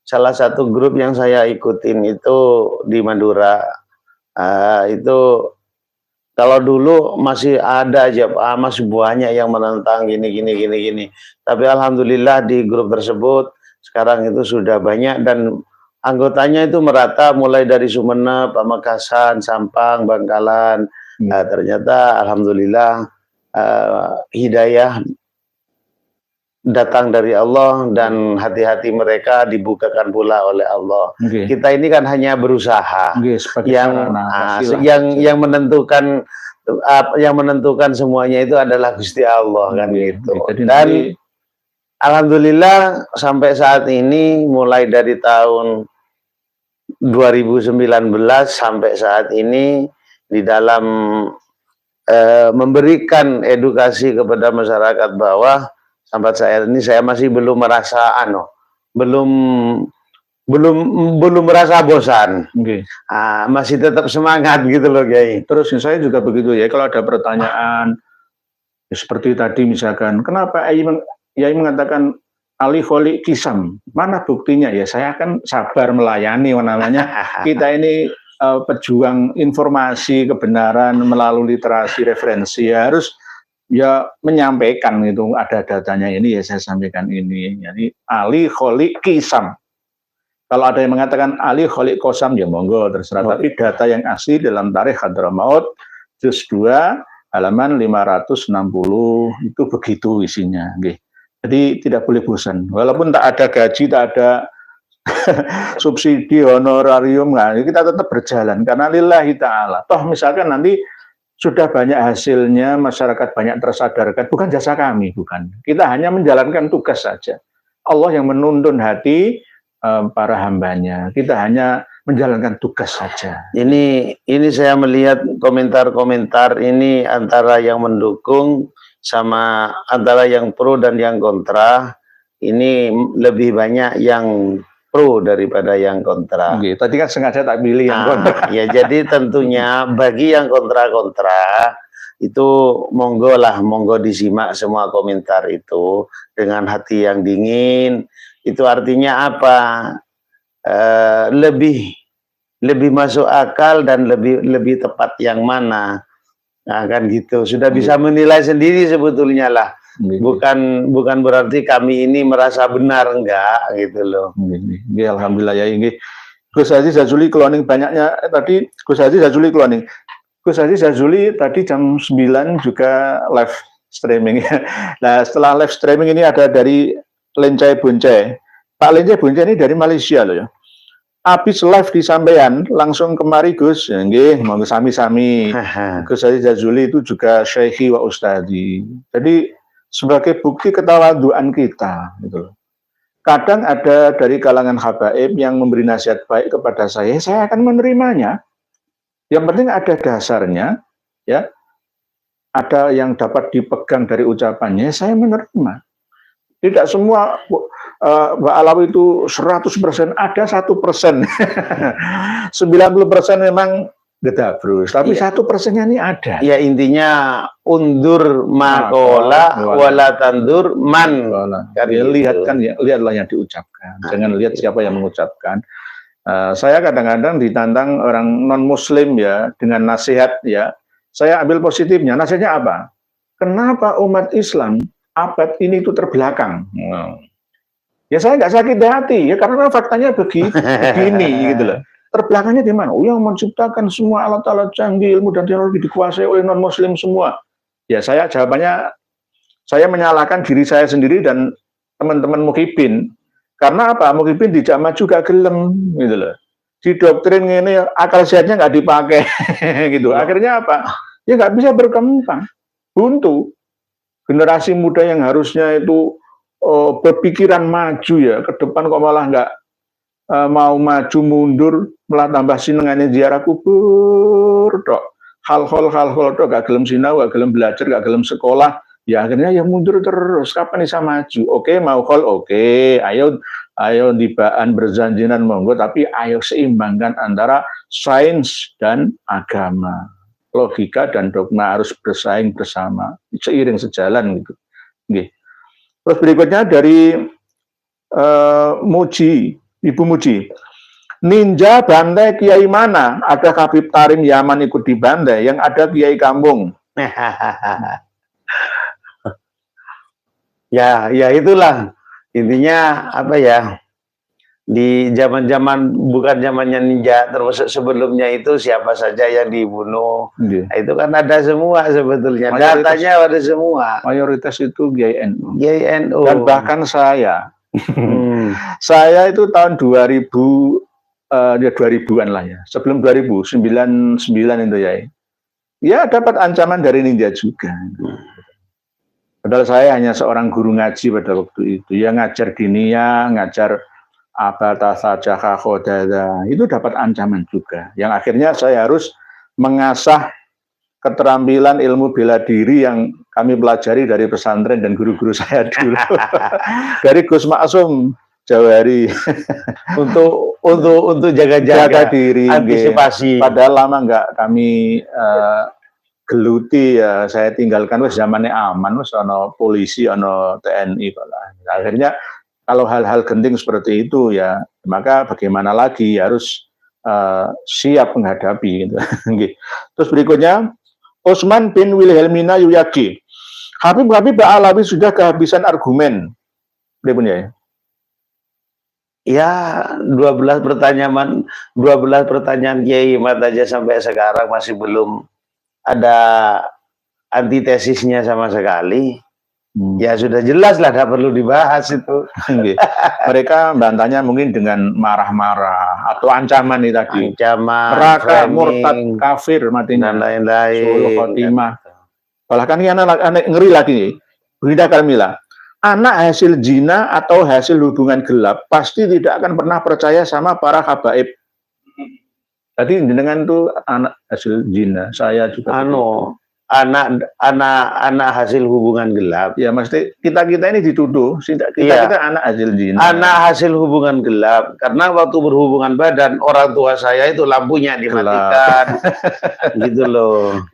salah satu grup yang saya ikutin itu di Madura, itu kalau dulu masih ada aja, masih banyak yang menentang gini. Tapi alhamdulillah di grup tersebut sekarang itu sudah banyak dan anggotanya itu merata mulai dari Sumeneb, Pamekasan, Sampang, Bangkalan. Ternyata alhamdulillah hidayah datang dari Allah dan hati-hati mereka dibukakan pula oleh Allah. Kita ini kan hanya berusaha. Yang menentukan semuanya itu adalah Gusti Allah kan gitu. Dan alhamdulillah sampai saat ini mulai dari tahun 2019 sampai saat ini di dalam memberikan edukasi kepada masyarakat bawah, sampai saat ini saya masih belum merasa belum merasa bosan. Masih tetap semangat gitu loh Kiai. Terus saya juga begitu ya, kalau ada pertanyaan seperti tadi misalkan, kenapa Yai mengatakan Ali Kholi Kisam, mana buktinya? Ya saya akan sabar melayani namanya. Kita ini pejuang informasi kebenaran melalui literasi referensi, ya harus ya menyampaikan itu, ada datanya ini ya saya sampaikan ini. Jadi Ali Kholi Kisam. Kalau ada yang mengatakan Ali Kholi Kosam ya monggo terserah, tapi data yang asli dalam Tarikh Hadramaut juz 2 halaman 560 itu begitu isinya. Jadi tidak boleh bosan. Walaupun tak ada gaji, tak ada subsidi honorarium, nah, kita tetap berjalan karena lillahi ta'ala. Toh misalkan nanti sudah banyak hasilnya, masyarakat banyak tersadarkan, bukan jasa kami, bukan. Kita hanya menjalankan tugas saja. Allah yang menuntun hati para hambanya. Kita hanya menjalankan tugas saja. Ini saya melihat komentar-komentar ini antara yang mendukung sama antara yang pro dan yang kontra. Ini lebih banyak yang pro daripada yang kontra. Tadi kan sengaja tak pilih yang kontra. Ya jadi tentunya bagi yang kontra-kontra itu monggo disimak semua komentar itu dengan hati yang dingin. Itu artinya apa? Lebih masuk akal dan lebih tepat yang mana? Nah kan gitu. Sudah bisa menilai sendiri sebetulnya lah. Bukan berarti kami ini merasa benar, enggak gitu loh. Alhamdulillah ya ini. Gus Haji Jazuli cloning banyaknya tadi Gus Haji Jazuli cloning. Gus Haji Jazuli tadi jam 9 juga live streaming ya. Nah, setelah live streaming ini ada dari Lencai Boncai. Pak Lencai Boncai ini dari Malaysia loh ya. Habis live di sampean langsung kemari Gus, ya, nggih, monggo sami-sami. Gus Haji Jazuli itu juga syekhi wa ustadi. Jadi sebagai bukti ketawaduan kita gitu loh. Kadang ada dari kalangan habaib yang memberi nasihat baik kepada saya akan menerimanya. Yang penting ada dasarnya, ya. Ada yang dapat dipegang dari ucapannya, saya menerima. Tidak semua Mbak Alawi itu 100%, ada 1%. 90% memang gedabrus, tapi 1%-nya ini ada. Ya intinya undur makola wala tandur man. Ya, lihatlah yang diucapkan. Jangan lihat siapa yang mengucapkan. Saya kadang-kadang ditantang orang non-muslim ya dengan nasihat ya. Saya ambil positifnya. Nasihatnya apa? Kenapa umat Islam abad ini itu terbelakang? Ya saya nggak sakit hati ya karena faktanya begini gitu loh. Terbelakangnya di mana? Oh, yang menciptakan semua alat-alat canggih, ilmu dan teknologi dikuasai oleh non-muslim semua. Ya saya jawabannya, saya menyalahkan diri saya sendiri dan teman-teman Muhibin. Karena apa? Muhibin dijak maju gak gelem gitu loh. Di doktrin ini akal sehatnya nggak dipakai gitu. Akhirnya apa? Ya nggak bisa berkembang. Buntu. Generasi muda yang harusnya itu berpikiran maju ya, ke depan kok malah nggak mau maju mundur, malah tambah sinengannya ziarah kubur tok. Hal-hal tok, gak gelem sinau, gak gelem belajar, gak gelem sekolah. Ya akhirnya ya mundur terus. Kapan bisa maju? Oke, mau hal oke. Ayo dibaan berjanjinan monggo, tapi ayo seimbangkan antara sains dan agama. Logika dan dogma harus bersaing bersama, seiring sejalan gitu. Oke. Terus berikutnya dari Muji, Ibu Muji. Ninja bantai kiai mana? Ada Habib Tarim Yaman ikut di bantai, yang ada kiai kampung. Ya itulah intinya apa ya, di zaman-zaman bukan zamannya ninja, termasuk sebelumnya itu siapa saja yang dibunuh, nah, itu kan ada semua sebetulnya, datanya ada semua. Mayoritas itu Kiai NU. Kiai NU. Dan bahkan saya, saya itu tahun 2000, ya 2000-an lah ya, sebelum 2000, 99 itu ya. Ya dapat ancaman dari ninja juga. Padahal saya hanya seorang guru ngaji pada waktu itu, ya ngajar diniyah, ngajar abata saja khodada, itu dapat ancaman juga. Yang akhirnya saya harus mengasah keterampilan ilmu bela diri yang kami pelajari dari pesantren dan guru-guru saya dulu. Dari Gus Maksum Jawari untuk jaga diri, antisipasi. Padahal lama nggak kami geluti ya, saya tinggalkan wes zamannya aman, wes ono polisi, ono TNI. Akhirnya kalau hal-hal genting seperti itu ya, maka bagaimana lagi, harus siap menghadapi gitu. Terus berikutnya Osman bin Wilhelmina Yuyaki. Habib Alawi sudah kehabisan argumen. Dia punya ya? Ya 12 pertanyaan Kiai Imat aja sampai sekarang masih belum ada antitesisnya sama sekali. Ya sudah jelas lah, tidak perlu dibahas itu. Mereka bantahnya mungkin dengan marah-marah atau ancaman nih tadi. Ancaman, neraka, murtad, kafir, matinya, dan lain-lain. Suluh khotimah. Bahkan ini anak ngeri lagi nih. Bunda Karmila, anak hasil zina atau hasil hubungan gelap pasti tidak akan pernah percaya sama para habaib. Tadi dengan tuh anak hasil zina, saya juga anak hasil hubungan gelap. Ya mesti kita ini dituduh kita anak hasil zina. Anak hasil hubungan gelap karena waktu berhubungan badan orang tua saya itu lampunya dimatikan. Gitu loh.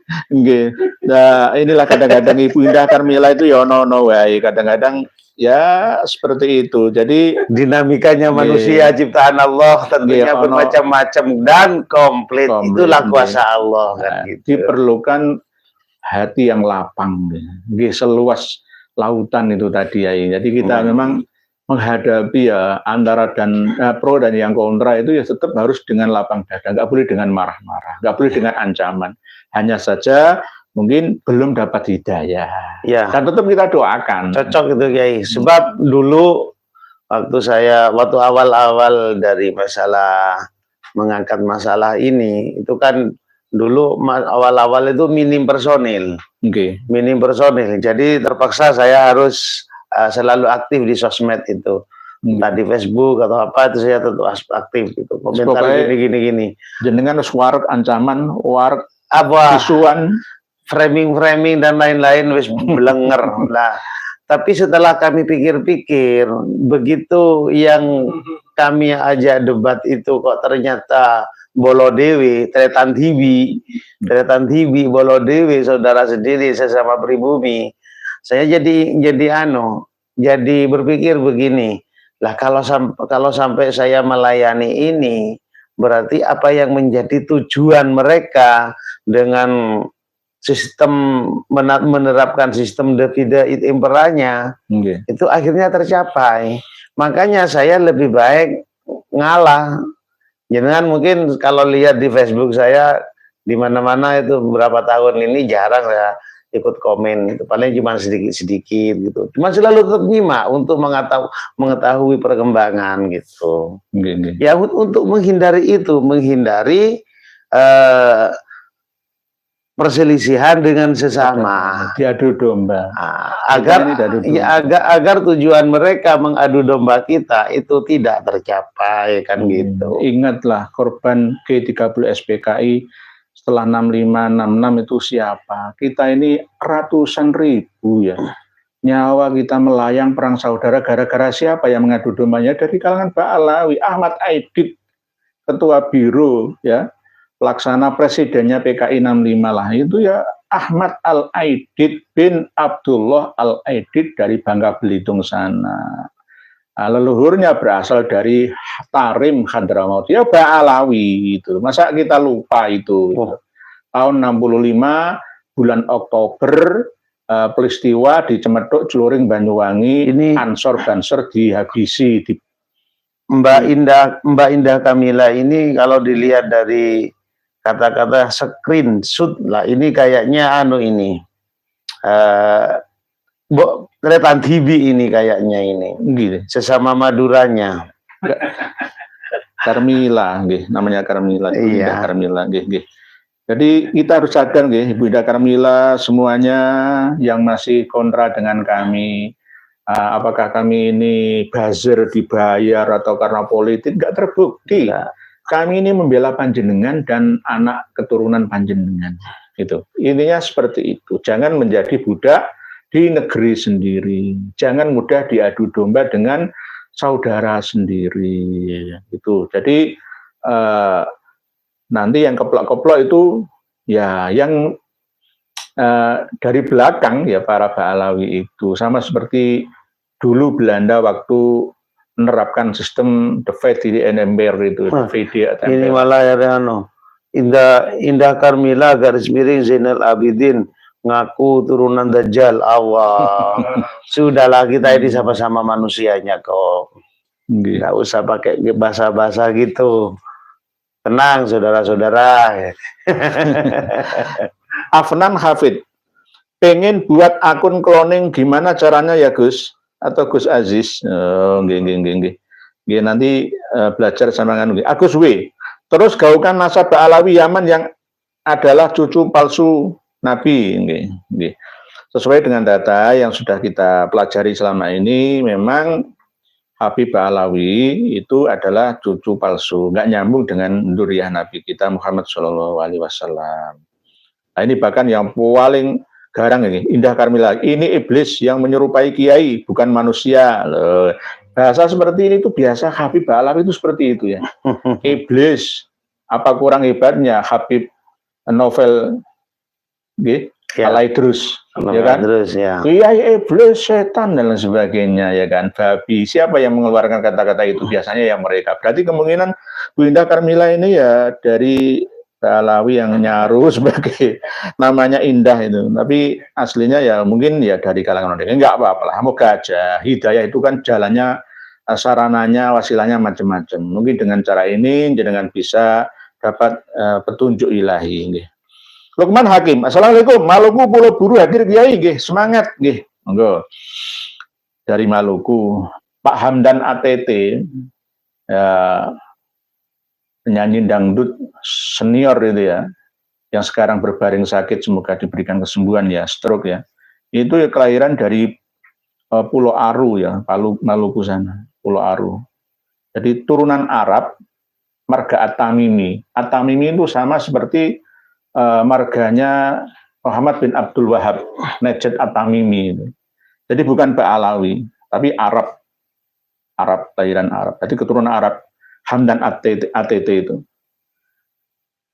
Nah, inilah kadang-kadang Ibu Indah Karmila itu ya ono wae, kadang-kadang ya seperti itu. Jadi dinamikanya manusia ciptaan Allah tentunya bermacam-macam dan komplit. Itulah kuasa Allah kan gitu. Diperlukan hati yang lapang, seluas lautan itu tadi ya. Jadi kita memang menghadapi ya antara pro dan yang kontra itu ya tetap harus dengan lapang dada, nggak boleh dengan marah-marah, nggak boleh dengan ancaman. Hanya saja mungkin belum dapat hidayah. Ya. Dan tetap kita doakan. Cocok itu Kiai. Sebab dulu waktu awal-awal dari mengangkat masalah ini, itu kan dulu awal-awal itu minim personil. Minim personil. Jadi terpaksa saya harus selalu aktif di sosmed itu. Entah di Facebook atau apa, itu saya tetap aktif gitu. Komentar gini. Jenengan warak ancaman, warak isuan, framing dan lain-lain wis belenger. Nah, tapi setelah kami pikir-pikir, begitu yang kami ajak debat itu kok ternyata bolo dewi, Tretan TV, bolo dewi, saudara sendiri sesama pribumi. Saya jadi berpikir begini, lah kalau sampai saya melayani ini, berarti apa yang menjadi tujuan mereka dengan sistem menerapkan sistem divide et imperanya, itu akhirnya tercapai. Makanya saya lebih baik ngalah. Jangan mungkin kalau lihat di Facebook saya di mana-mana itu beberapa tahun ini jarang saya ikut komen, itu paling cuma sedikit-sedikit gitu. Cuma selalu tetap nyimak untuk mengetahui perkembangan gitu. Ya untuk menghindari perselisihan dengan sesama, diadu domba, agar tujuan mereka mengadu domba kita itu tidak tercapai kan gitu. Ingatlah korban G30 SPKI setelah 6566 itu siapa? Kita ini ratusan ribu ya. Nyawa kita melayang perang saudara gara-gara siapa yang mengadu dombanya? Dari kalangan Ba'alawi, Ahmad Aidit, ketua biro ya, pelaksana presidennya PKI 65 lah, itu ya Ahmad Al-Aidit bin Abdullah Al-Aidit dari Bangka Belitung sana. Nah, leluhurnya berasal dari Tarim Hadramaut, ya Ba'alawi itu. Masa kita lupa itu. Tahun 65 bulan Oktober peristiwa di Cemeduk, Celuring, Banyuwangi, ini Ansor Banser dihabisi. Mbak Indah Kamila ini kalau dilihat dari kata-kata screenshot lah, ini kayaknya Tretan TV ini kayaknya ini gitu, sesama Maduranya. Karmila namanya Karmila. Iya. Karmila Jadi kita harus sadar Ibu Indah Karmila, semuanya yang masih kontra dengan kami, apakah kami ini buzzer dibayar atau karena politik, nggak terbukti. Kami ini membela panjenengan dan anak keturunan panjenengan. Itu intinya seperti itu. Jangan menjadi budak di negeri sendiri. Jangan mudah diadu domba dengan saudara sendiri. Itu. Jadi nanti yang keplok-keplok itu ya yang dari belakang ya para Ba'alawi itu, sama seperti dulu Belanda waktu menerapkan sistem divide et impera itu. Ini malah ya Indah Karmila garis miring Zainal Abidin ngaku turunan Dajjal. Allah. Sudahlah, kita ini sama-sama manusianya kok. Nggak usah pakai bahasa-bahasa gitu. Tenang saudara-saudara. Afnan Hafid pengen buat akun cloning, gimana caranya ya Gus atau Gus Aziz? Nanti belajar sama Agus W. Terus gaungkan nasab Ba'alawi Yaman yang adalah cucu palsu Nabi. Sesuai dengan data yang sudah kita pelajari selama ini, memang Habib Ba'alawi itu adalah cucu palsu, nggak nyambung dengan Duriah Nabi kita Muhammad SAW. Nah, ini bahkan yang paling garang ini, Indah Karmila, ini iblis yang menyerupai kiai, bukan manusia. Loh, bahasa seperti ini itu biasa Habib Ba'alawi itu seperti itu ya. Iblis, apa kurang hebatnya Habib novel Alaidrus, ya kan? Iya, iblis, setan dan lain sebagainya, ya kan? Babi. Siapa yang mengeluarkan kata-kata itu? Biasanya yang mereka. Berarti kemungkinan Bu Indah Karmila ini ya dari Ba'alawi yang nyaru sebagai namanya Indah itu. Tapi aslinya ya mungkin ya dari kalangan mereka. Enggak apa-apa lah. Moga aja. Hidayah itu kan jalannya sarananya, wasilahnya macam-macam. Mungkin dengan cara ini jenengan bisa dapat petunjuk ilahi nggih. Lukman Hakim, Assalamualaikum. Maluku Pulau Buru hadir Kiai nggih, semangat nggih. Monggo. Dari Maluku, Pak Hamdan ATT, ya, penyanyi dangdut senior itu ya, yang sekarang berbaring sakit, semoga diberikan kesembuhan ya, stroke ya. Itu ya kelahiran dari Pulau Aru ya, Maluku sana, Pulau Aru. Jadi turunan Arab, marga At-Tamimi. At-Tamimi itu sama seperti marganya Muhammad bin Abdul Wahab, Najd At-Tamimi itu. Jadi bukan Ba'alawi, tapi Arab, kelahiran Arab. Jadi keturunan Arab, Hamdan ATT itu.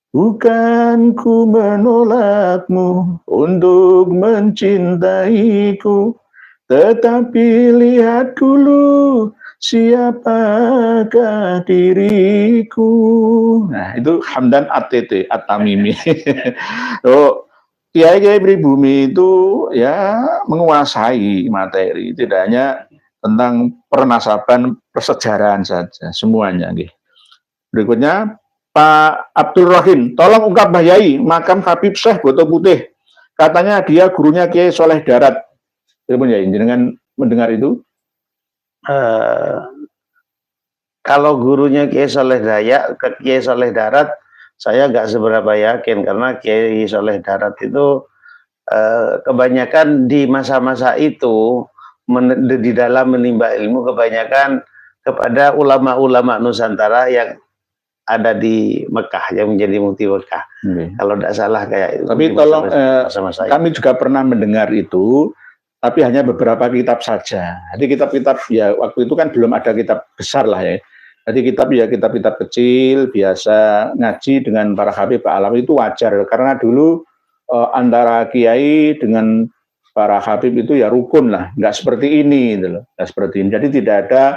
Bukan ku menolakmu untuk mencintaiku, tetapi lihat dulu siapakah diriku. Nah, itu Hamdan ATT, At-Tamimi. Oh, kiai-kiai pribumi itu ya menguasai materi, tidak hanya tentang pernasaban persejarahan saja, semuanya. Berikutnya Pak Abdul Rahim, tolong ungkap Mbah Yai, makam Habib Syekh Boto Putih. Katanya dia gurunya Kiai Soleh Darat. Pripun Yai, jenengan mendengar itu? Kalau gurunya Kiai Soleh Darat, saya nggak seberapa yakin, karena Kiai Soleh Darat itu kebanyakan di masa-masa itu di dalam menimba ilmu kebanyakan kepada ulama-ulama Nusantara yang ada di Mekah, yang menjadi mufti Mekah. Kalau tidak salah kayak itu. Tapi tolong kami juga pernah mendengar itu, tapi hanya beberapa kitab saja. Jadi kitab-kitab ya waktu itu kan belum ada kitab besar lah ya. Jadi kitab-kitab kecil biasa ngaji dengan para habib Pak Alawi itu wajar, karena dulu antara kiai dengan para habib itu ya rukun lah, nggak seperti ini gitu loh, nggak seperti ini. Jadi tidak ada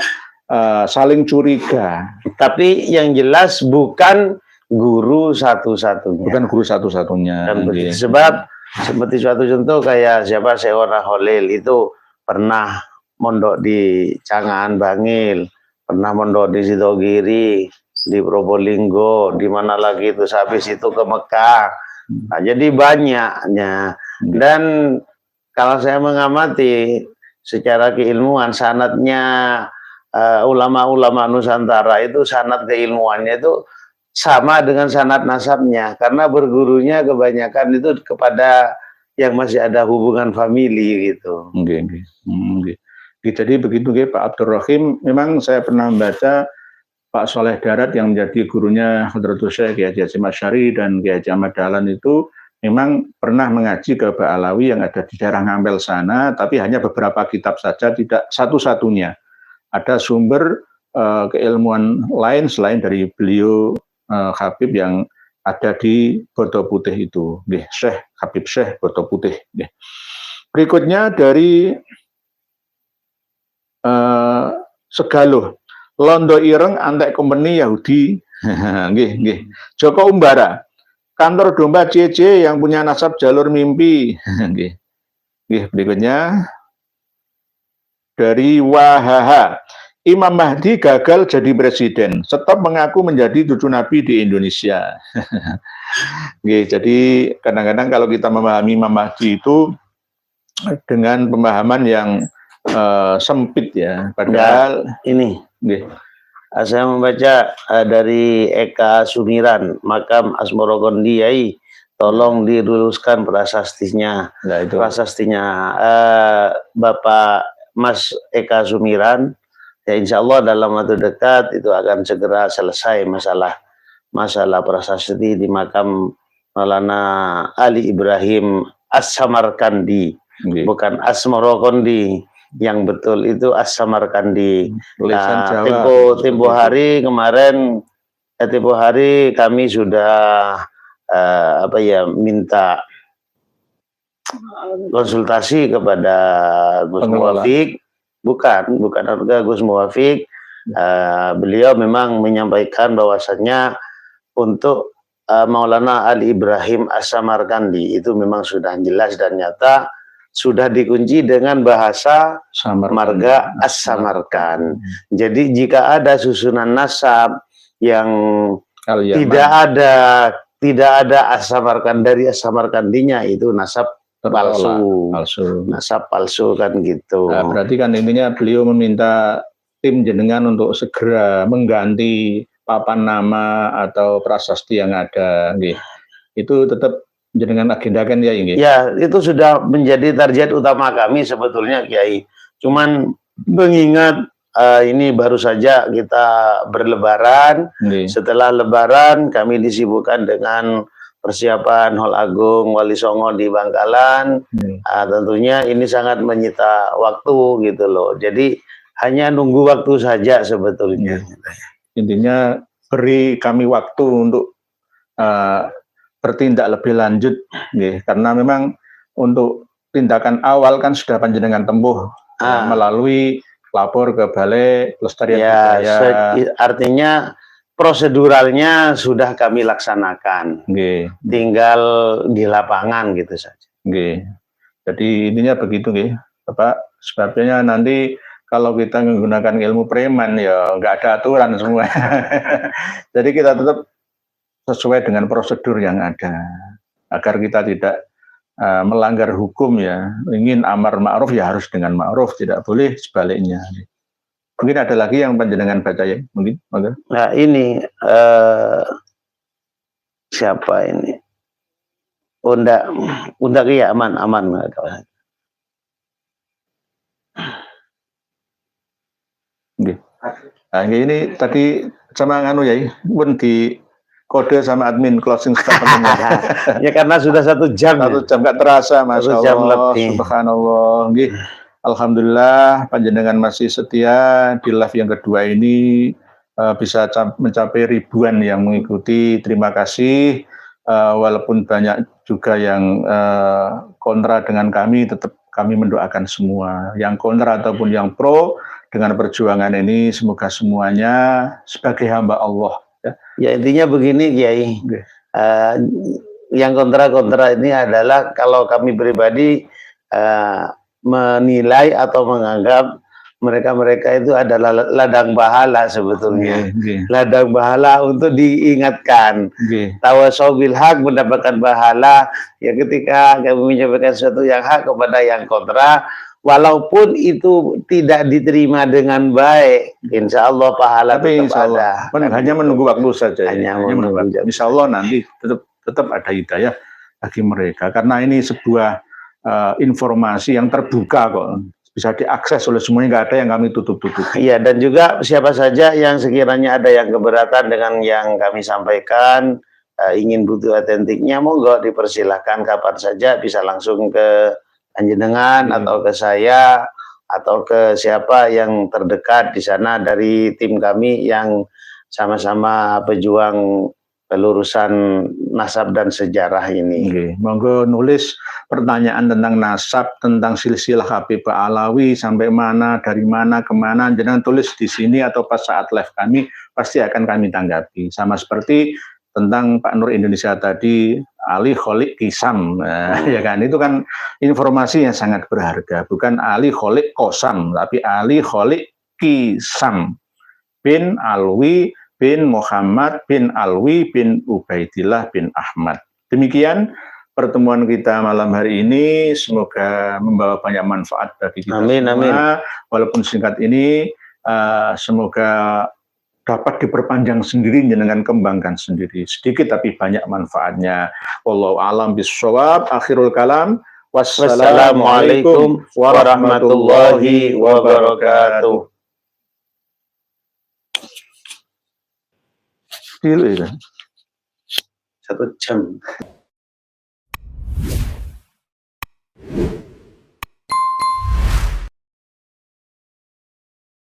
saling curiga. Tapi yang jelas bukan guru satu-satunya. Bukan guru satu-satunya. Sebab seperti suatu contoh kayak siapa, Seorang Holil itu pernah mondok di Cangaan Bangil, pernah mondok di Sidogiri, di Probolinggo, di mana lagi itu, habis itu ke Mekah. Nah, jadi banyaknya. Dan kalau saya mengamati secara keilmuan, sanadnya ulama-ulama Nusantara itu, sanad keilmuannya itu sama dengan sanad nasabnya, karena bergurunya kebanyakan itu kepada yang masih ada hubungan famili gitu. Jadi begitu Pak Abdul Rahim. Memang saya pernah membaca Pak Soleh Darat yang menjadi gurunya Hadratus Syekh Kiai Haji Asy'ari dan Kiai Haji Ahmad Dahlan itu memang pernah mengaji ke Ba'alawi yang ada di daerah Ngampel sana, tapi hanya beberapa kitab saja, tidak satu-satunya. Ada sumber keilmuan lain selain dari beliau Habib yang ada di Boto Putih itu, Syekh Habib Syekh Boto Putih. Berikutnya dari Segaluh, Londo Ireng Antek Company Yahudi. Joko Umbara, kantor domba CC yang punya nasab jalur mimpi. Berikutnya dari Wahaha, Imam Mahdi gagal jadi presiden, stop mengaku menjadi cucu Nabi di Indonesia. Jadi kadang-kadang kalau kita memahami Imam Mahdi itu dengan pemahaman yang sempit ya. Padahal ini, saya membaca dari Eka Sumiran, makam Asmorogondi Yai, tolong diluluskan prasastinya. Nah, itu. Prasastinya Bapak Mas Eka Sumiran. Ya, insya Allah dalam waktu dekat itu akan segera selesai masalah prasasti di makam Maulana Ali Ibrahim As-Samarkandi, bukan Asmorogondi. Yang betul itu As-Samarkandi. Tempo hari kemarin, tempo hari kami sudah minta konsultasi kepada Gus Muwafiq. Bukan harga Gus Muwafiq. Beliau memang menyampaikan bahwasannya untuk Maulana Ali Ibrahim As-Samarkandi itu memang sudah jelas dan nyata sudah dikunci dengan bahasa marga As-Samarkand. Jadi jika ada susunan nasab yang tidak ada As-Samarkand dari As-Samarkandinya, itu nasab palsu. Nasab palsu kan gitu. Nah, berarti kan intinya beliau meminta tim jenengan untuk segera mengganti papan nama atau prasasti yang ada. Itu tetap jenengan agendakan ya ini? Ya, itu sudah menjadi target utama kami sebetulnya, Kiai. Cuman mengingat ini baru saja kita berlebaran. Setelah lebaran kami disibukkan dengan persiapan Hol Agung Wali Songo di Bangkalan. Tentunya ini sangat menyita waktu gitu loh. Jadi hanya nunggu waktu saja sebetulnya. Intinya beri kami waktu untuk bertindak lebih lanjut, karena memang untuk tindakan awal kan sudah panjenengan tempuh melalui lapor ke Balai Pelestarian Budaya. Artinya proseduralnya sudah kami laksanakan, tinggal di lapangan gitu saja. Jadi intinya begitu, Bapak. Sebabnya nanti kalau kita menggunakan ilmu preman ya nggak ada aturan semua. Jadi kita tetap sesuai dengan prosedur yang ada, agar kita tidak melanggar hukum ya. Ingin amar ma'ruf ya harus dengan ma'ruf, tidak boleh sebaliknya. Mungkin ada lagi yang panjenengan baca ya, mungkin. Nah ini siapa ini? Unda ya aman. Nah, ini tadi sama nganu ya, pun di kode sama admin closing statement. Ya karena sudah 1 jam. 1 jam nggak terasa, Masya Allah, subhanallah. Alhamdulillah panjenengan masih setia di live yang kedua ini, bisa mencapai ribuan yang mengikuti. Terima kasih. Walaupun banyak juga yang kontra dengan kami, tetap kami mendoakan semua yang kontra ataupun yang pro dengan perjuangan ini, semoga semuanya sebagai hamba Allah. Ya intinya begini, Kiai. Yang kontra-kontra ini adalah kalau kami pribadi menilai atau menganggap mereka itu adalah ladang pahala sebetulnya. Ladang pahala untuk diingatkan. Tawasau bil haq, mendapatkan pahala ya ketika kami menyampaikan sesuatu yang hak kepada yang kontra, walaupun itu tidak diterima dengan baik, insya Allah pahala tetap ada. Hanya menunggu waktu saja. Hanya menunggu waktu. Insya Allah nanti tetap ada hidayah bagi mereka, karena ini sebuah informasi yang terbuka kok, bisa diakses oleh semuanya, nggak ada yang kami tutup-tutup. Iya, dan juga siapa saja yang sekiranya ada yang keberatan dengan yang kami sampaikan, ingin butuh otentiknya, monggo dipersilahkan kapan saja, bisa langsung ke panjenengan atau ke saya atau ke siapa yang terdekat di sana dari tim kami yang sama-sama pejuang pelurusan nasab dan sejarah ini. Monggo nulis pertanyaan tentang nasab, tentang silsilah Habib Alawi sampai mana, dari mana, kemana, jangan tulis di sini atau pas saat live kami, pasti akan kami tanggapi. Sama seperti tentang Pak Nur Indonesia tadi, Ali Kholik Kisam, ya kan, itu kan informasi yang sangat berharga, bukan Ali Kholik Kosam, tapi Ali Kholik Kisam bin Alwi bin Muhammad bin Alwi bin Ubaidillah bin Ahmad. Demikian pertemuan kita malam hari ini, semoga membawa banyak manfaat bagi kita semua. Walaupun singkat ini, semoga dapat diperpanjang sendiri, dengan kembangkan sendiri, sedikit tapi banyak manfaatnya. Wallahu a'lam bishawab. Akhirul kalam, wassalamualaikum warahmatullahi wabarakatuh. 1 jam.